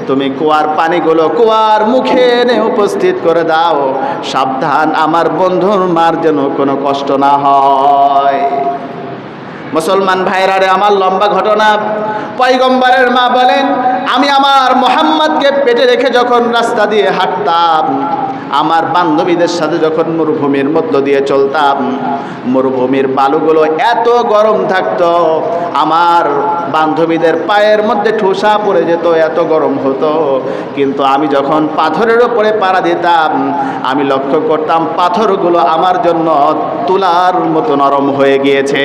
তুমি কুয়ার পানিগুলো কুয়ার মুখে এনে উপস্থিত করে দাও, সাবধান আমার বন্ধুর মার যেন কোনো কষ্ট না হয়। মুসলমান ভাইরা রে আমার, লম্বা ঘটনা। পয়গম্বরের মা বলেন, আমি আমার মুহাম্মদকে পেটে রেখে যখন রাস্তা দিয়ে হাঁটতাম, আমার বান্ধবীদের সাথে যখন মরুভূমির মধ্য দিয়ে চলতাম, মরুভূমির বালুগুলো এত গরম থাকতো, আমার বান্ধবীদের পায়ের মধ্যে ঠোসা পড়ে যেত, এত গরম হতো। কিন্তু আমি যখন পাথরের উপরে পাড়া দিতাম, আমি লক্ষ্য করতাম পাথরগুলো আমার জন্য তুলার মতো নরম হয়ে গিয়েছে।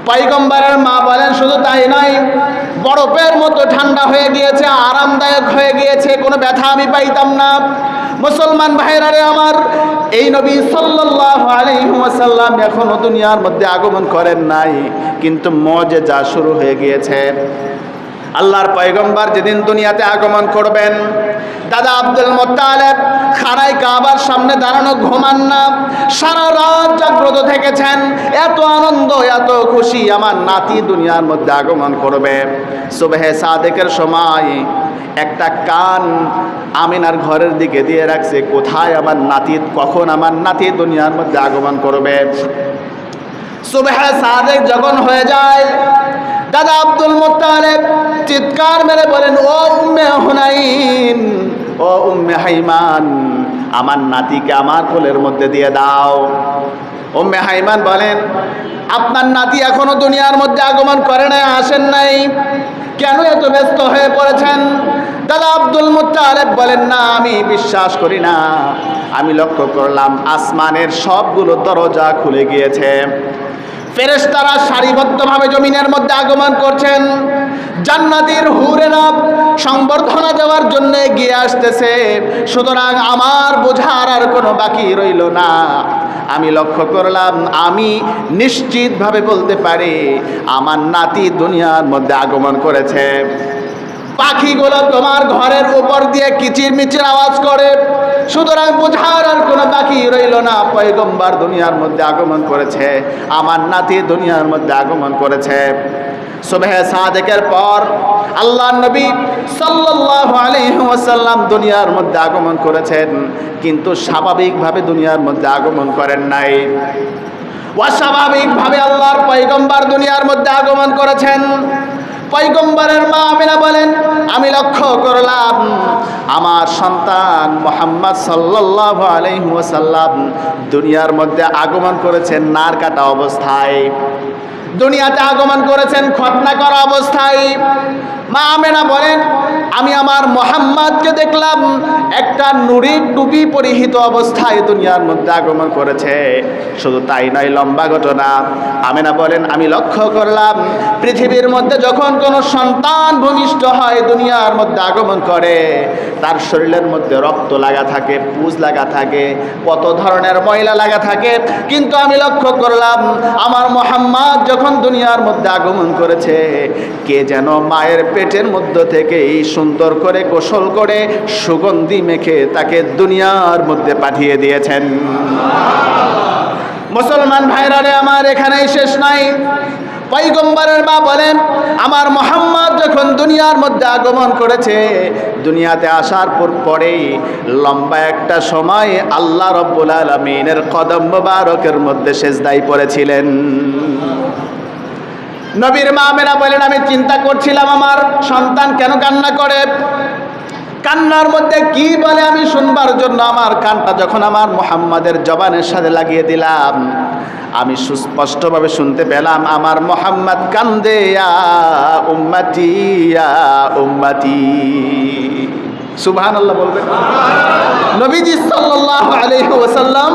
পয়গম্বরের মা বলেন, শুধু তাই নয়, বরফের মতো ঠান্ডা হয়ে গিয়েছে, আরামদায়ক হয়ে গিয়েছে, কোনো ব্যথা আমি পাইতাম না। মুসলমান ভাইরা রে আমার, এই নবী সাল্লাল্লাহু আলাইহি ওয়াসাল্লাম এখনো দুনিয়ার মধ্যে আগমন করেন নাই, কিন্তু মুজিজা শুরু হয়ে গিয়েছে। আল্লাহর পয়গম্বর যেদিন দুনিয়াতে আগমন করবেন, দাদা আব্দুল মুত্তালিব খানায় কাবার সামনে দাঁড়ানো, ঘুমান না, সারা রাত জাগ্রত থেকেছেন, এত আনন্দ, এত খুশি, আমার নাতি দুনিয়ার মধ্যে আগমন করবে। সুবহে সাদেকের সময় একটা কান আমিনার ঘরের দিকে দিয়ে রাখছে, কোথায় আমার নাতি, কখন আমার নাতি দুনিয়ার মধ্যে আগমন করবে। সুবহে সাদেক যখন হয়ে যায়, দাদা আব্দুল মুত্তালিব চিৎকার মেরে বলেন, ও উম্মে হুনাইন, ও উম্মে হাইমান, আমার নাতিকে আমার কোলের মধ্যে দিয়ে দাও। উম্মে হাইমান বলেন, আপনার নাতি এখনো দুনিয়ার মধ্যে আগমন করে নাই, আসেন নাই, কেন এত ব্যস্ত হয়ে পড়েছেন? দাদা আব্দুল মুত্তালিব বলেন, না, আমি বিশ্বাস করি না, আমি লক্ষ্য করলাম আসমানের সবগুলো দরজা খুলে গিয়েছে, ফেরেশতারা সারিবদ্ধভাবে জমিনের মধ্যে আগমন করছেন, জান্নাতের হুরেরা সংবর্ধনা দেওয়ার জন্য এগিয়ে আসতেছে। সুতরাং আমার বোঝার আর কোনো বাকি রইল না। আমি লক্ষ্য করলাম, আমি নিশ্চিতভাবে বলতে পারি আমার নাতি দুনিয়ার মধ্যে আগমন করেছে। পাখিগুলো তোমার ঘরের উপর দিয়ে কিচিরমিচির আওয়াজ করে, সুতরাং বোঝার আর কোনো বাকি রইল না, পয়গম্বর দুনিয়ার মধ্যে আগমন করেছে, আমার নাতি দুনিয়ার মধ্যে আগমন করেছে। সুবহে সাদেকের পর আল্লাহর নবী সাল্লাল্লাহু আলাইহি ওয়াসাল্লাম দুনিয়ার মধ্যে আগমন করেছেন, কিন্তু স্বাভাবিকভাবে দুনিয়ার মধ্যে আগমন করেন নাই। অস্বাভাবিকভাবে আল্লাহর পয়গম্বর দুনিয়ার মধ্যে আগমন করেছেন। পয়গম্বরের মা আমিনা বলেন, আমি লক্ষ্য করলাম আমার সন্তান মুহাম্মদ সাল্লাল্লাহু আলাইহি ওয়াসাল্লাম দুনিয়ার মধ্যে আগমন করেছেন নার কাটা অবস্থায়, দুনিয়াতে আগমন করেছেন খতনা করা অবস্থায়। মা আমেনা বলেন, আমি আমার মুহাম্মদকে দেখলাম একটা নুরির টুপি পরিহিত অবস্থায় দুনিয়ার মধ্যে আগমন করেছে। শুধু তাই নয়, লম্বা ঘটনা। আমেনা বলেন, আমি লক্ষ্য করলাম পৃথিবীর মধ্যে যখন কোনো সন্তান ভূমিষ্ঠ হয়, দুনিয়ার মধ্যে আগমন করে, তার শরীরের মধ্যে রক্ত লাগা থাকে, পুজ লাগা থাকে, কত ধরনের ময়লা লাগা থাকে, কিন্তু আমি লক্ষ্য করলাম আমার মুহাম্মদ যখন দুনিয়ার মধ্যে আগমন করেছে, কে যেন মায়ের পেটের মধ্য থেকে এই সুন্দর করে গোসল করে সুগন্ধি মেখে তাকে দুনিয়ার মধ্যে পাঠিয়ে দিয়েছেন। মুসলমান ভাইরা রে আমার, এখানেই শেষ নাই। পয়গম্বরের মা বলেন, আমার মুহাম্মদ যখন দুনিয়ার মধ্যে আগমন করেছে, দুনিয়াতে আসার পরেই লম্বা একটা সময় আল্লাহ রাব্বুল আলামিনের কদম মোবারকের মধ্যে সেজদায় পড়েছিলেন। নবীর মা আমেনা বলেন, আমি চিন্তা করছিলাম আমার সন্তান কেন কান্না করে, কান্নার মধ্যে কি বলে আমি শুনবার জন্য আমার কানটা যখন আমার মুহাম্মাদের জবানের সাথে লাগিয়ে দিলাম, আমি সুস্পষ্টভাবে শুনতে পেলাম আমার মুহাম্মদ কান্দে, ইয়া উম্মতি ইয়া উম্মতি। সুবহানাল্লাহ বলবেন। নবীজি সাল্লাল্লাহু আলাইহি ওয়াসাল্লাম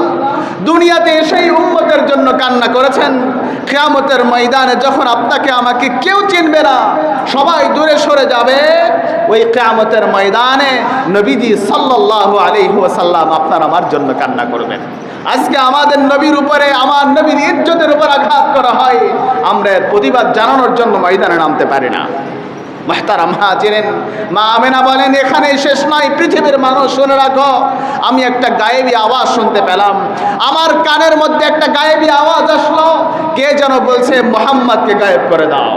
দুনিয়াতে সেই উম্মতের জন্য কান্না করেছেন। কিয়ামতের ময়দানে যখন আপনাকে আমাকে কেউ চিনবে না, সবাই দূরে সরে যাবে, ওই কিয়ামতের ময়দানে নবীজি সাল্লাল্লাহু আলাইহি ওয়াসাল্লাম আপনার আমার জন্য কান্না করবেন। আজকে আমাদের নবীর উপরে, আমার নবীর ইজ্জতের উপর আঘাত করা হয়, আমরা এর প্রতিবাদ জানানোর জন্য ময়দানে নামতে পারি না। মুহতারাম হাজিরিন, মা আমেনা বলেন, এখানেই শেষ নয়, পৃথিবীর মানুষ শুনে রাখো, আমি একটা গায়েবী আওয়াজ শুনতে পেলাম। আমার কানের মধ্যে একটা গায়েবী আওয়াজ আসলো, কে যেন বলছে মুহাম্মদকে গায়েব করে দাও।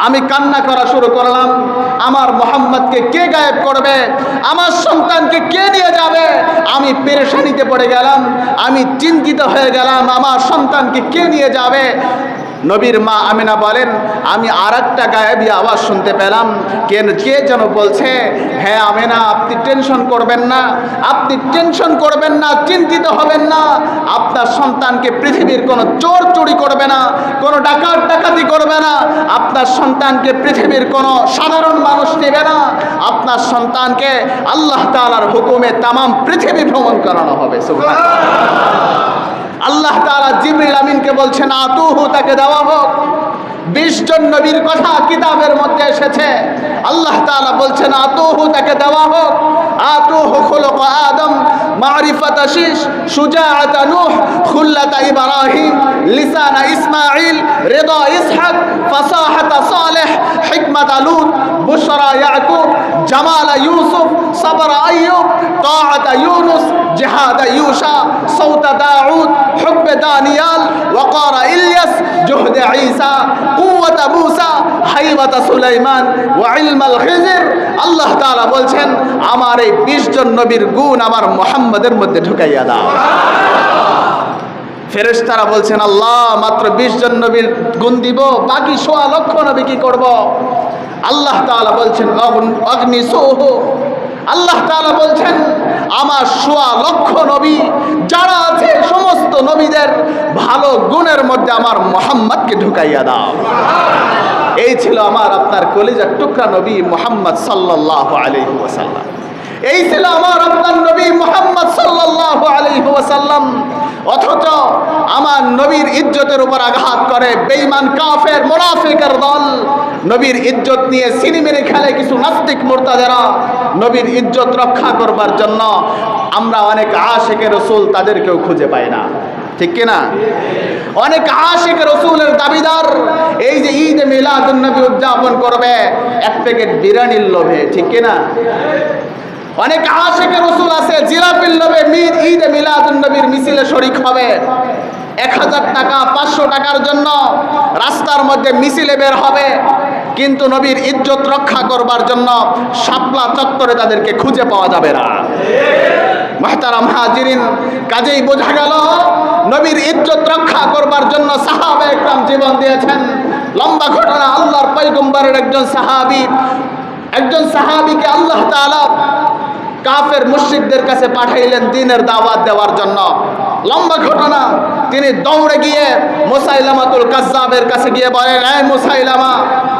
আমি কান্না করা শুরু করলাম, আমার মুহাম্মদকে কে গায়েব করবে, আমার সন্তানকে কে নিয়ে যাবে। আমি পেরেশানিতে পড়ে গেলাম, আমি চিন্তিত হয়ে গেলাম, আমার সন্তানকে কে নিয়ে যাবে। নবীর মা আমিনা বলেন, আমি আর একটা গায়েবী আওয়াজ শুনতে পেলাম, কে যেন বলছে, হ্যাঁ আমিনা, আপনি টেনশন করবেন না, আপনি টেনশন করবেন না, চিন্তিত হবেন না, আপনার সন্তানকে পৃথিবীর কোনো চোর চুরি করবে না, কোনো ডাকাত ডাকাতি করবে না, আপনার সন্তানকে পৃথিবীর কোনো সাধারণ মানুষ নেবে না, আপনার সন্তানকে আল্লাহ তাআলার হুকুমে তামাম পৃথিবী ভ্রমণ করানো হবে। সুবহানাল্লাহ। আল্লাহ তাআলা জিবরিল আমিনকে বলছেন, আতুহু, তাকে দেওয়া হোক। 20 জন নবীর কথা কিতাবের মধ্যে এসেছে। আল্লাহ তাআলা বলছেন, আতুহু, তাকে দেওয়া হোক। আতুহু খুলুক আদম, মারিফাত শীশ, শুজাআত নূহ, খুল্লাত ইব্রাহিম, লিসান ইসমাঈল, রিদা ইসহাক, ফাসাহাত সালেহ, হিকমাত লূত, বুশরা ইয়াকুব, জামাল ইউসুফ, সবর আইয়ুব, তাআত ইউনুস, জিহাদ ইউশা, সৌত দাউদ, হুব্ব দানিয়াল, ওয়াকার ইলিয়াস, জুহদ ঈসা, কুওয়াত মূসা, হাইবাত সুলাইমান, ওয়া ইলমাল খিজর। আল্লাহ তাআলা বলছেন, আমার এই 20 জন নবীর গুণ আমার মুহাম্মদের মধ্যে ঢুকাইয়া দাও। ফেরেশতারা বলছেন, আল্লাহ, মাত্র 20 জন নবীর গুণ দিব, বাকি 1.25 লক্ষ নবী কি করব? আল্লাহ তাআলা বলছেন, অগ্নিসুহ। আল্লাহ তাআলা বলছেন, আমার 1.25 লক্ষ নবী যারা আছে, সমস্ত নবীদের ভালো গুণের মধ্যে আমার মুহাম্মদকে ঢুকাইয়া দাও। এই ছিল আমার আপনার কলিজার টুকরা নবী মুহাম্মদ সাল্লাল্লাহু আলাইহি ওয়াসাল্লাম। এই ছিল আমার আপনার নবী মুহাম্মদ সাল্লাল্লাহু আলাইহি ওয়াসাল্লাম। অথচ আমার নবীর ইজ্জতের উপর আঘাত করে বেঈমান কাফের মুনাফিকের দল। নবীর ইজ্জত নিয়ে সিনেমেরে খেলে কিছু নাস্তিক মুরতাদেরা। নবীর ইজ্জত রক্ষা করবার জন্য আমরা অনেক আশিকে রাসূল তাদেরকেও খুঁজে পাই না, ঠিক কিনা? অনেক আশিক রাসূলের দাবিদার এই যে ঈদে মিলাদুন নবী উদযাপন করবে 1 প্যাকেট বিরিয়ানির লোভে, ঠিক কিনা? অনেক আশিক রাসূল আছে জিলাপির লোভে ঈদে মিলাদুন নবীর মিছিলে শরীক হবে। 1000 টাকা 500 টাকার জন্য রাস্তার মধ্যে মিছিলে বের হবে, কিন্তু নবীর ইজ্জত রক্ষা করবার জন্য শাপলা চত্বরে তাদেরকে খুঁজে পাওয়া যাবে না। মুহতারাম হাজিরিন, কাজেই বোঝা গেল নবীর ইজ্জত রক্ষা করবার জন্য সাহাবায়ে একরাম জীবন দিয়েছেন। লম্বা ঘটনা, আল্লাহর পয়গম্বরের একজন সাহাবীকে আল্লাহ তাআলা কাফের মুশরিকদের কাছে পাঠাইলেন দ্বীনের দাওয়াত দেওয়ার জন্য। লম্বা ঘটনা, তিনি দৌড়ে গিয়ে মুসাইলামাতুল কাজ্জাবের কাছে গিয়ে বলেন, এই মুসাইলামা,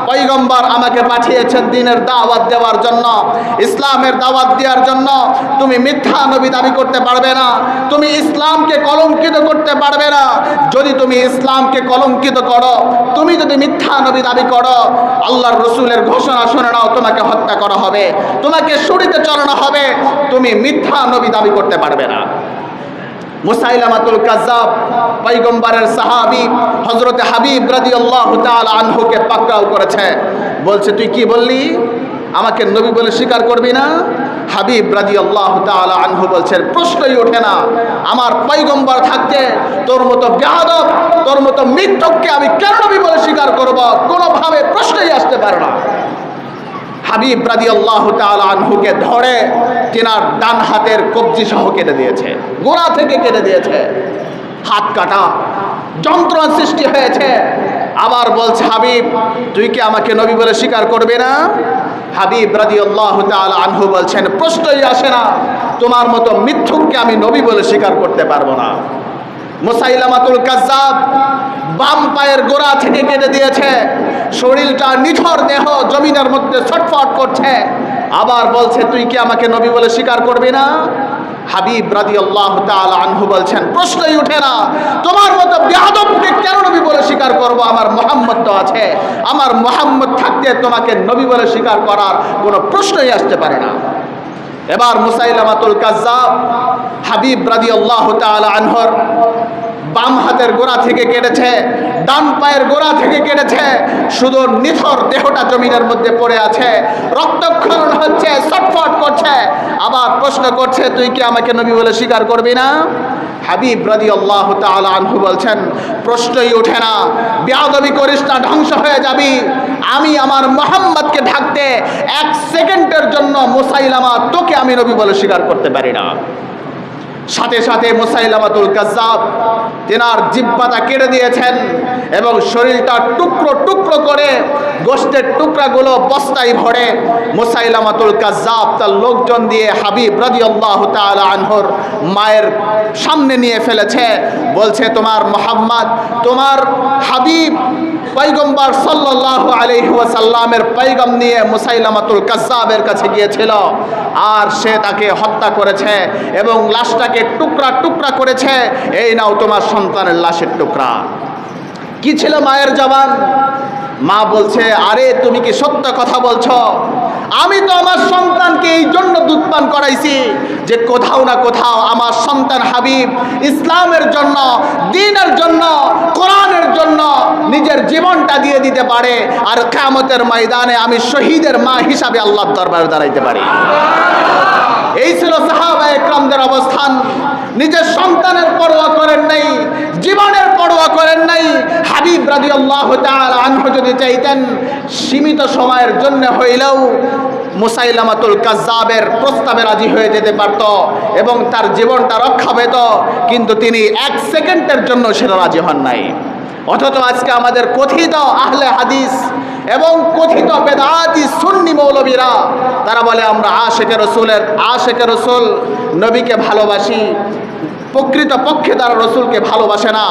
পয়গম্বর আমাকে পাঠিয়েছেন দ্বীনের দাওয়াত দেওয়ার জন্য, ইসলামের দাওয়াত দেওয়ার জন্য। তুমি মিথ্যা নবী দাবি করতে পারবে না, তুমি ইসলামকে কলঙ্কিত করতে পারবে না। যদি তুমি ইসলামকে কলঙ্কিত করো, তুমি যদি মিথ্যা নবী দাবি করো, আল্লাহর রাসূলের ঘোষণা শুনে নাও, তোমাকে হত্যা করা হবে, তোমাকে ছুরিতে চড়ানো হবে, তুমি মিথ্যা নবী দাবি করতে পারবে না। মুসাইলামাতুল কাজ্জাব পয়গম্বরের সাহাবী হযরত হাবিব রাদিয়াল্লাহু তাআলা আনহুকে পাকড়াও করেছে। বলছে, তুই কি বললি? আমাকে নবী বলে স্বীকার করবি না? হাবিব রাদিয়াল্লাহু তাআলা আনহু বলছেন, প্রশ্নই ওঠে না, আমার পয়গম্বর থাকতে তোর মতো বেয়াদব, তোর মতো মিথ্যককে আমি কেন নবী বলে স্বীকার করব? কোনোভাবে প্রশ্নই আসতে পারে না। হাবিব রাদিয়াল্লাহু তাআলা আনহুকে ধরে তিনার ডান হাতের কবজি সহ কেটে দিয়েছে, গোড়া থেকে কেটে দিয়েছে, হাত কাটা, যন্ত্রণা সৃষ্টি হয়েছে। আবার বলছে, হাবিব তুই কি আমাকে নবী বলে স্বীকার করবে না? হাবিব রাদিয়াল্লাহু তাআলা আনহু বলছেন, প্রশ্নই আসে না, তোমার মতো মিথ্যুককে আমি নবী বলে স্বীকার করতে পারবো না। মুসাইলামাতুল কাজ্জাব বাম পায়ের গোড়া থেকে কেটে দিয়েছে, শরীরটা নিথর দেহ জমিনের মধ্যে ছটফট করছে, আবার বলছে তুই কি আমাকে নবী বলে স্বীকার করবি না? হাবিব রাদিয়াল্লাহু তাআলা আনহু বলছেন, প্রশ্নই ওঠে না, তোমার মতো বেয়াদবকে কেন নবী বলে স্বীকার করব? আমার মুহাম্মদ তো আছে, আমার মুহাম্মদ থাকতে তোমাকে নবী বলে স্বীকার করার কোনো প্রশ্নই আসতে পারে না। এবার মুসাইলামাতুল কাজ্জাব হাবিব রাদিয়াল্লাহু তাআলা আনহুর বাম হাতের গোড়া থেকে কেটেছে, ডান পায়ের গোড়া থেকে কেটেছে, শুধু নিথর দেহটা জমিনের মধ্যে পড়ে আছে, রক্তক্ষরণ হচ্ছে, ছটফট করছে, আবার প্রশ্ন করছে তুই কি আমাকে নবী বলে স্বীকার করবি না? হাবিব রাদিয়াল্লাহু তাআলা আনহু বলছেন, প্রশ্নই ওঠে না, বেয়াদবি করিস না, ধ্বংস হয়ে যাবি। আমি আমার মুহাম্মদকে ঢাকতে এক সেকেন্ডের জন্য মুসাইলামা তোকে আমি নবী বলে স্বীকার করতে পারি না। সাথে সাথে মুসাইলামাতুল কাজ্জাব তেনার জিহ্বাটা কেটে দিয়েছেন এবং শরীরটা টুকরো টুকরো করে গোশতের টুকরাগুলো বস্তায় ভরে মুসাইলামাতুল কাজ্জাব তার লোকজন দিয়ে হাবিব রাদিয়াল্লাহু তাআলা আনহুর মায়ের সামনে নিয়ে ফেলেছে। বলছে, তোমার মুহাম্মদ, তোমার হাবিব পয়গম্বর সাল্লাল্লাহু আলাইহি ওয়াসাল্লামের পয়গাম নিয়ে মুসাইলামাতুল কাজ্জাবের কাছে গিয়েছিল, আর সে তাকে হত্যা করেছে এবং লাশটাকে টুকরা টুকরা করেছে। এই নাও তোমার সন্তানের লাশের টুকরা। কি ছিল মায়ের জবান? মা বলছে, আরে তুমি কি সত্য কথা বলছো? আমি তো আমার সন্তানকে এই জন্য দুধ পান করাইছি যে কোথাও না কোথাও আমার সন্তান হাবিব ইসলামের জন্য, দ্বীনের জন্য, কোরআনের জন্য নিজের জীবনটা দিয়ে দিতে পারে, আর কিয়ামতের ময়দানে আমি শহীদের মা হিসাবে আল্লাহর দরবারে দাঁড়াইতে পারি। এই ছিল সাহাবায়ে কেরামদের অবস্থান। নিজের সন্তানের পরোয়া করেন নাই, জীবনের পরোয়া করেন নাই। হাবিব রাদিয়াল্লাহু তাআলা আনহু যদি চাইতেন সীমিত সময়ের জন্য হইলেও মুসাইলামাতুল কাজ্জাবের প্রস্তাবে রাজি হয়ে যেতে পারত এবং তার জীবনটা রক্ষা পেত, কিন্তু তিনি এক সেকেন্ডের জন্য সেটা রাজি হন নাই। অথচ আজকে আমাদের কথিত আহলে হাদিস এবং কথিত বেদাতি সুন্নি মৌলবীরা তারা বলে আমরা আশেকে রসুল, নবীকে ভালোবাসি, প্রকৃত পক্ষে তারা রসুলকে ভালোবাসে না।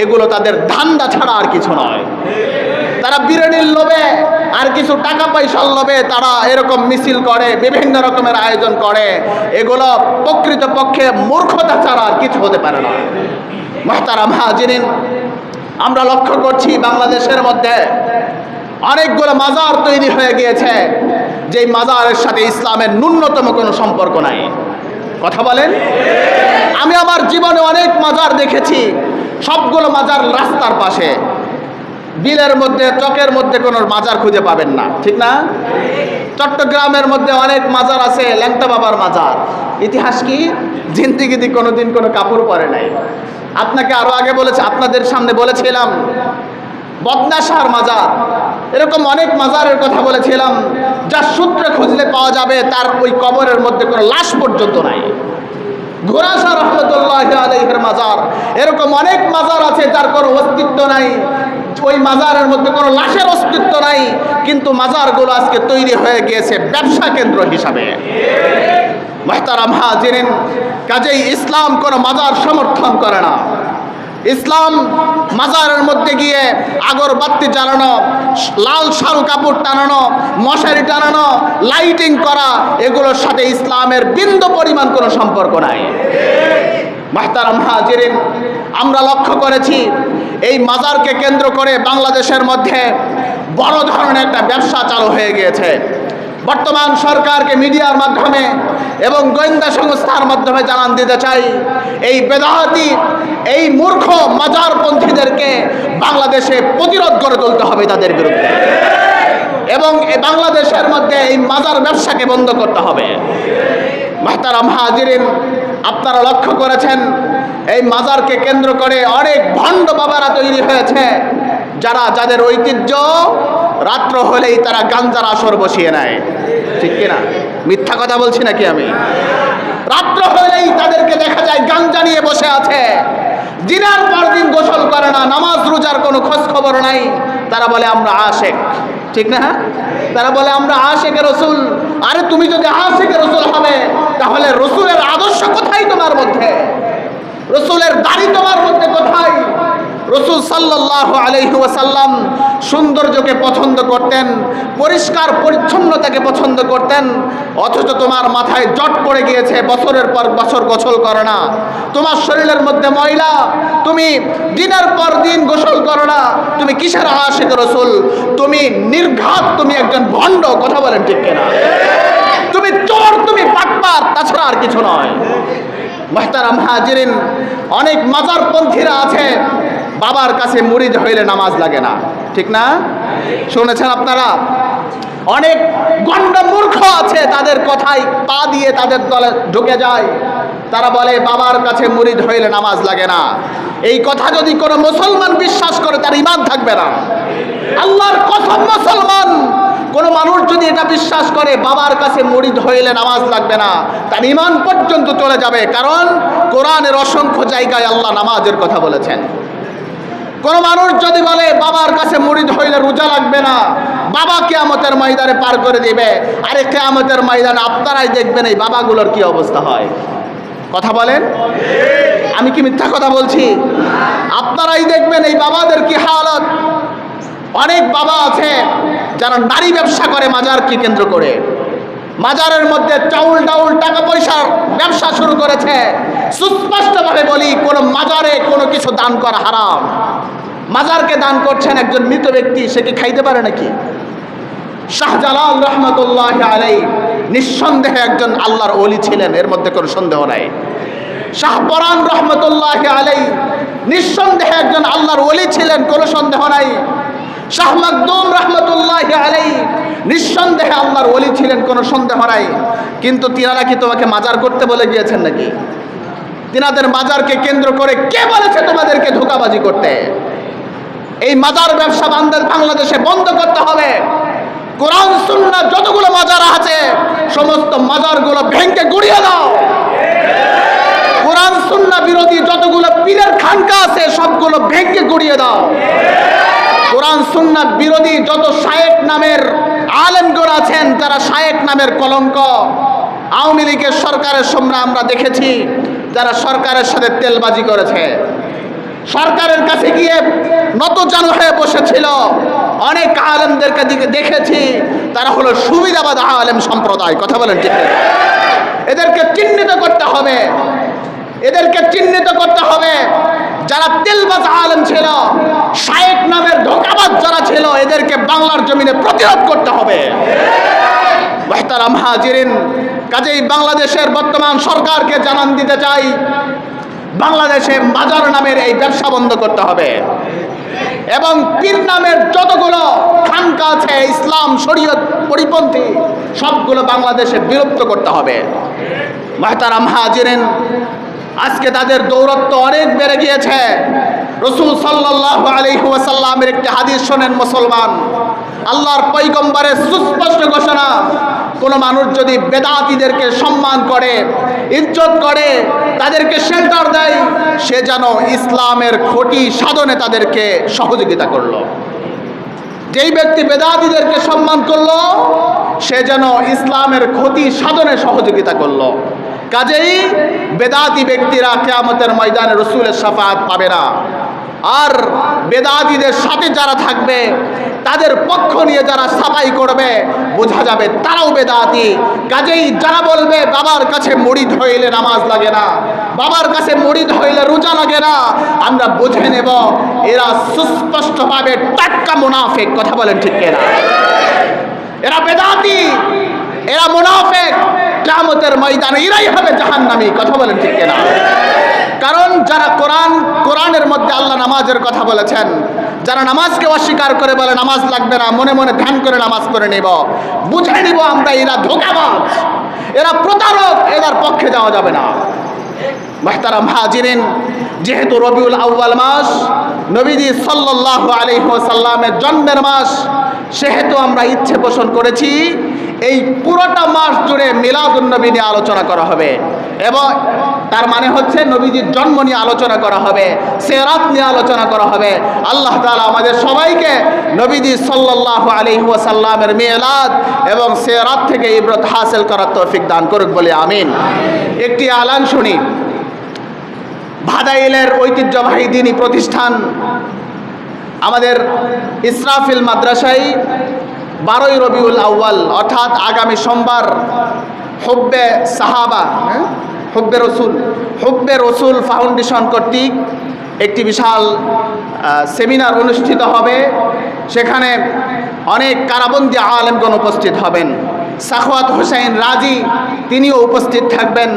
এগুলো তাদের ধান্দা ছাড়া আর কিছু নয়। তারা বিরিয়ানির লোভে আর কিছু টাকা পয়সার লোভে তারা এরকম মিছিল করে, বিভিন্ন রকমের আয়োজন করে। এগুলো প্রকৃত পক্ষে মূর্খতা ছাড়া আর কিছু হতে পারে না। মুহতারাম হাজিরিন, আমরা লক্ষ্য করছি বাংলাদেশের মধ্যে অনেকগুলো মাজার তৈরি হয়ে গিয়েছে, যেই মাজারের সাথে ইসলামের ন্যূনতম কোনো সম্পর্ক নাই। কথা বলেন? আমি আমার জীবনে অনেক মাজার দেখেছি, সবগুলো মাজার রাস্তার পাশে, বিলের মধ্যে, চকের মধ্যে কোনো মাজার খুঁজে পাবেন না, ঠিক না? চট্টগ্রামের মধ্যে অনেক মাজার আছে, ল্যাংটা বাবার মাজার। ইতিহাস কি? জিন্দিগিতে কোনোদিন কোনো কাপড় পরে নাই। আপনাকে আরো আগে বলেছে, আপনাদের সামনে বলেছিলাম বদনাশার মাজার, এরকম অনেক মাজারের কথা বলেছিলাম যার সূত্রে খুঁজলে পাওয়া যাবে তার ওই কবরের মধ্যে কোনো লাশ পর্যন্ত নাই। ঘোড়াশা রহমতুল্লাহি আলাইহির মাজার, এরকম অনেক মাজার আছে যার কোনো অস্তিত্ব নাই, ওই মাজারের মধ্যে কোনো লাশের অস্তিত্ব নাই, কিন্তু মাজারগুলো আজকে তৈরি হয়ে গিয়েছে ব্যবসা কেন্দ্র হিসাবে। মুহতারাম হাজিরিন, কাজেই ইসলাম কোনো মাজার সমর্থন করে না। ইসলাম মাজারের মধ্যে গিয়ে আগরবাতি জ্বালানো, লাল শাল কাপড় টানানো, মশারি টানানো, লাইটিং করা, এগুলোর সাথে ইসলামের বিন্দু পরিমাণ কোনো সম্পর্ক নাই। মুহতারাম হাজিরিন, আমরা লক্ষ্য করেছি এই মাজারকে কেন্দ্র করে বাংলাদেশের মধ্যে বড় ধরনের একটা ব্যবসা চালু হয়ে গিয়েছে। বর্তমান সরকারকে মিডিয়ার মাধ্যমে এবং গোয়েন্দা সংস্থার মাধ্যমে জানান দিতে চাই, এই বেদাতি, এই মূর্খ মাজারপন্থীদেরকে বাংলাদেশে প্রতিরোধ করে তুলতে হবে তাদের বিরুদ্ধে, এবং বাংলাদেশের মধ্যে এই মাজার ব্যবসাকে বন্ধ করতে হবে। মুহতারাম হাজিরিন, আপনারা লক্ষ্য করেছেন এই মাজারকে কেন্দ্র করে অনেক ভণ্ড বাবারা তৈরি হয়েছে, যাদের ঐতিহ্য রাত্র হলেই তারা গাঞ্জার আসর বসিয়ে নেয়, ঠিক কিনা? মিথ্যা কথা বলছি নাকি আমি? রাত্র হলেই তাদেরকে দেখা যায় গাঞ্জা নিয়ে বসে আছে, দিনের পর দিন গোসল করে না, নামাজ রোজার কোনো খোঁজ খবর নাই, তারা বলে আমরা আশেক, ঠিক না? তারা বলে আমরা আশেকে রসুল। আরে তুমি যদি আশেকে রসুল হবে তাহলে রসুলের আদর্শ কোথায় তোমার মধ্যে? রসুলের দাড়ি তোমার মধ্যে কোথায়? রসুল সাল্লাল্লাহু আলাইহি ওয়াসাল্লাম সৌন্দর্যকে পছন্দ করতেন, পরিষ্কার পরিচ্ছন্নতাকে পছন্দ করতেন, অথচ তোমার মাথায় জট পড়ে গিয়েছে, বছরের পর বছর গোসল করো না, তোমার শরীরের মধ্যে ময়লা, তুমি দিনের পর দিন গোসল করো না, তুমি কিসের আশিক রসুল? তুমি নির্ঘাত, তুমি একজন ভণ্ড। কথা বলেন ঠিক কিনা? তুমি চোর, তুমি পাটপার, তাছাড়া আর কিছু নয়। মুহতারাম হাজিরিন, অনেক মাজারপন্থীরা আছে, বাবার কাছে মুরিদ হইলে নামাজ লাগে না, ঠিক না? শুনেছেন আপনারা? অনেক গন্ড মূর্খ আছে, তাদের কথাই পা দিয়ে তাদের দলে ঢুকে যায়। তারা বলে বাবার কাছে মুরিদ হইলে নামাজ লাগে না। এই কথা যদি কোনো মুসলমান বিশ্বাস করে তার ঈমান থাকবে না। আল্লাহর কসম, মুসলমান কোন মানুষ যদি এটা বিশ্বাস করে বাবার কাছে মুরিদ হইলে নামাজ লাগবে না, তার ঈমান পর্যন্ত চলে যাবে। কারণ কোরআনের অসংখ্য জায়গায় আল্লাহ নামাজের কথা বলেছেন। কোন মানুষ যদি বলে বাবার কাছে মুরিদ হইলে রোজা লাগবে না, বাবা কিয়ামতের ময়দানে পার করে দিবে। আরে কিয়ামতের ময়দানে আপনারাই দেখবেন এই বাবাগুলোর কি অবস্থা হয়। কথা বলেন, আমি কি মিথ্যা কথা বলছি? আপনারাই দেখবেন এই বাবাদের কি হালত। অনেক বাবা আছে যারা নারী ব্যবসা করে মাজারকে কেন্দ্র করে, মাজারের মধ্যে চাউল ডাউল টাকা পয়সার ব্যবসা শুরু করেছে। সুস্পষ্টভাবে বলি, কোনো মাজারে কোনো কিছু দান করা হারাম। মাজারকে দান করছেন একজন মৃত ব্যক্তি, সে কি খাইতে পারে নাকি? শাহজালাল রহমতুল্লাহ আলাইহি নিঃসন্দেহে একজন আল্লাহর ওলি ছিলেন, এর মধ্যে কোনো সন্দেহ নাই। শাহপরান রহমতুল্লাহ আলাইহি নিঃসন্দেহে একজন আল্লাহর ওলি ছিলেন, কোনো সন্দেহ নাই। শাহ মাকদুম রহমতুল্লাহ আলাইহি নিঃসন্দেহে আল্লাহর ওলি ছিলেন, কোনো সন্দেহ নাই। কিন্তু তিনারা কি তোমাকে মাজার করতে বলে গিয়েছেন নাকি? তিনাদের মাজারকে কেন্দ্র করে কে বলেছে তোমাদেরকে ধোঁকাবাজি করতে? এই মাজার ব্যবসা বাংলাদেশে বন্ধ করতে হবে। কোরআন সুন্নাহ যতগুলো মাজার আছে সমস্ত মাজারগুলো ভেঙে গুড়িয়ে দাও। কোরআন সুন্নাহ বিরোধী যতগুলো পীরের খানকা আছে সবগুলো ভেঙে গুড়িয়ে দাও। কোরআন সুন্নাহ বিরোধী যত শায়েখ নামের আলেমগণ আছেন, তারা শায়েখ নামের কলঙ্ক। আওয়ামী লীগের সরকারের সময় আমরা দেখেছি যারা সরকারের সাথে তেলবাজি করেছে, সরকারের কাছে গিয়ে নতজানু হয়ে বসেছিল। অনেক আলেমদেরকে দেখেছি, তারা হলো সুবিধাবাদ আলেম সম্প্রদায়। কথা বলেন ঠিক? এদেরকে চিহ্নিত করতে হবে, এদেরকে চিহ্নিত করতে হবে। যারা তেলবাজ আলেম ছিল, শায়েখ নামের ধোঁকাবাজ যারা ছিল, এদেরকে বাংলার জমিনে প্রতিরোধ করতে হবে। মুহতারাম হাজিরিন, কাজেই বাংলাদেশের বর্তমান সরকারকে জানান দিতে চাই, বাংলাদেশে মাজার নামের এই ব্যবসা বন্ধ করতে হবে এবং পীর নামের যতগুলো খানকা আছে ইসলাম শরীয়ত পরিপন্থী সবগুলো বাংলাদেশে বিলুপ্ত করতে হবে। মুহতারাম হাজিরিন, আজকে তাদের দৌরত্ব অনেক বেড়ে গিয়েছে। রাসূল সাল্লাল্লাহু আলাইহি ওয়াসাল্লামের একটি হাদিস শোনেন মুসলমান, আল্লাহর পয়গম্বরের সুস্পষ্ট ঘোষণা, কোন মানুষ যদি বেদাতীদেরকে সম্মান করে, ইজ্জত করে, তাদেরকে শেল্টার দেয়, সে যেন ইসলামের ক্ষতি সাধনে তাদেরকে সহযোগিতা করলো। যেই ব্যক্তি বেদাতীদেরকে সম্মান করলো, সে যেন ইসলামের ক্ষতি সাধনে সহযোগিতা করলো। কাজেই বেদাতি ব্যক্তিরা কিয়ামতের ময়দানে রাসূলের শাফাআত পাবে না। আর বেদাতীদের সাথে যারা থাকবে, তাদের পক্ষ নিয়ে যারা সাফাই করবে, বোঝা যাবে তারাও বেদাতি। কাজেই যারা বলবে বাবার কাছে মুরিদ হইলে নামাজ লাগে না, বাবার কাছে মুরিদ হইলে রোজা লাগে না, আমরা বুঝে নেব এরা সুস্পষ্টভাবে টাটকা মুনাফিক। কথা বলেন ঠিক কিনা? এরা বেদাতি, এরা মুনাফিক। কিয়ামতের ময়দানে এরাই হবে জাহান্নামী। কথা বলেন ঠিক কিনা? কারণ যারা কোরআনের মধ্যে আল্লাহ নামাজের কথা বলেছেন, যারা নামাজকে অস্বীকার করে বলে নামাজ লাগবে না, মনে মনে ধ্যান করে নামাজ পড়ে নিব, বুঝে নিব আমরা এরা ধোঁকাবাজ, এরা প্রতারক, এদের পক্ষে যাওয়া যাবে না। মুহতারাম হাজিরিন, যেহেতু রবিউল আউয়াল মাস নবীজি সাল্লাল্লাহু আলাইহি ওয়াসাল্লামের জন্মের মাস, সেহেতু আমরা ইচ্ছে পোষণ করেছি এই পুরোটা মাস জুড়ে মিলাদুন নবী নিয়ে আলোচনা করা হবে। এবং তার মানে হচ্ছে নবীজির জন্ম নিয়ে আলোচনা করা হবে, সিরাত নিয়ে আলোচনা করা হবে। আল্লাহ তাআলা আমাদের সবাইকে নবীজি সাল্লাল্লাহু আলাইহি ওয়াসাল্লামের মিলাদ এবং সিরাত থেকে ইবরত হাসিল করার তৌফিক দান করুক বলে আমিন। একটি আলান শুনি। ভাদাইলের ঐতিহ্যবাহী দ্বীনি প্রতিষ্ঠান আমাদের ইসরাফিল মাদ্রাসায় 12ই রবিউল আউয়াল অর্থাৎ আগামী সোমবার হুব্বে সাহাবা হুব্বে রসুল ফাউন্ডেশন কর্তৃক একটি বিশাল সেমিনার অনুষ্ঠিত হবে। সেখানে অনেক কারাবন্দী আলেমগণ উপস্থিত হবেন। সাখাওয়াত হোসেন রাজি তিনিও উপস্থিত থাকবেন,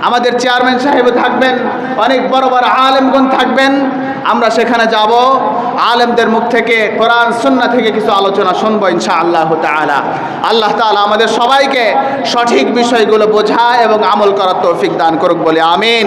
আমাদের চেয়ারম্যান সাহেবও থাকবেন, অনেক বড় বড় আলেমগণ থাকবেন। আমরা সেখানে যাব, আলেমদের মুখ থেকে কোরআন সুন্নাহ থেকে কিছু আলোচনা শুনবো ইনশাআল্লাহ তাআলা। আল্লাহ তাআলা আমাদের সবাইকে সঠিক বিষয়গুলো বোঝা এবং আমল করার তৌফিক দান করুক বলে আমিন।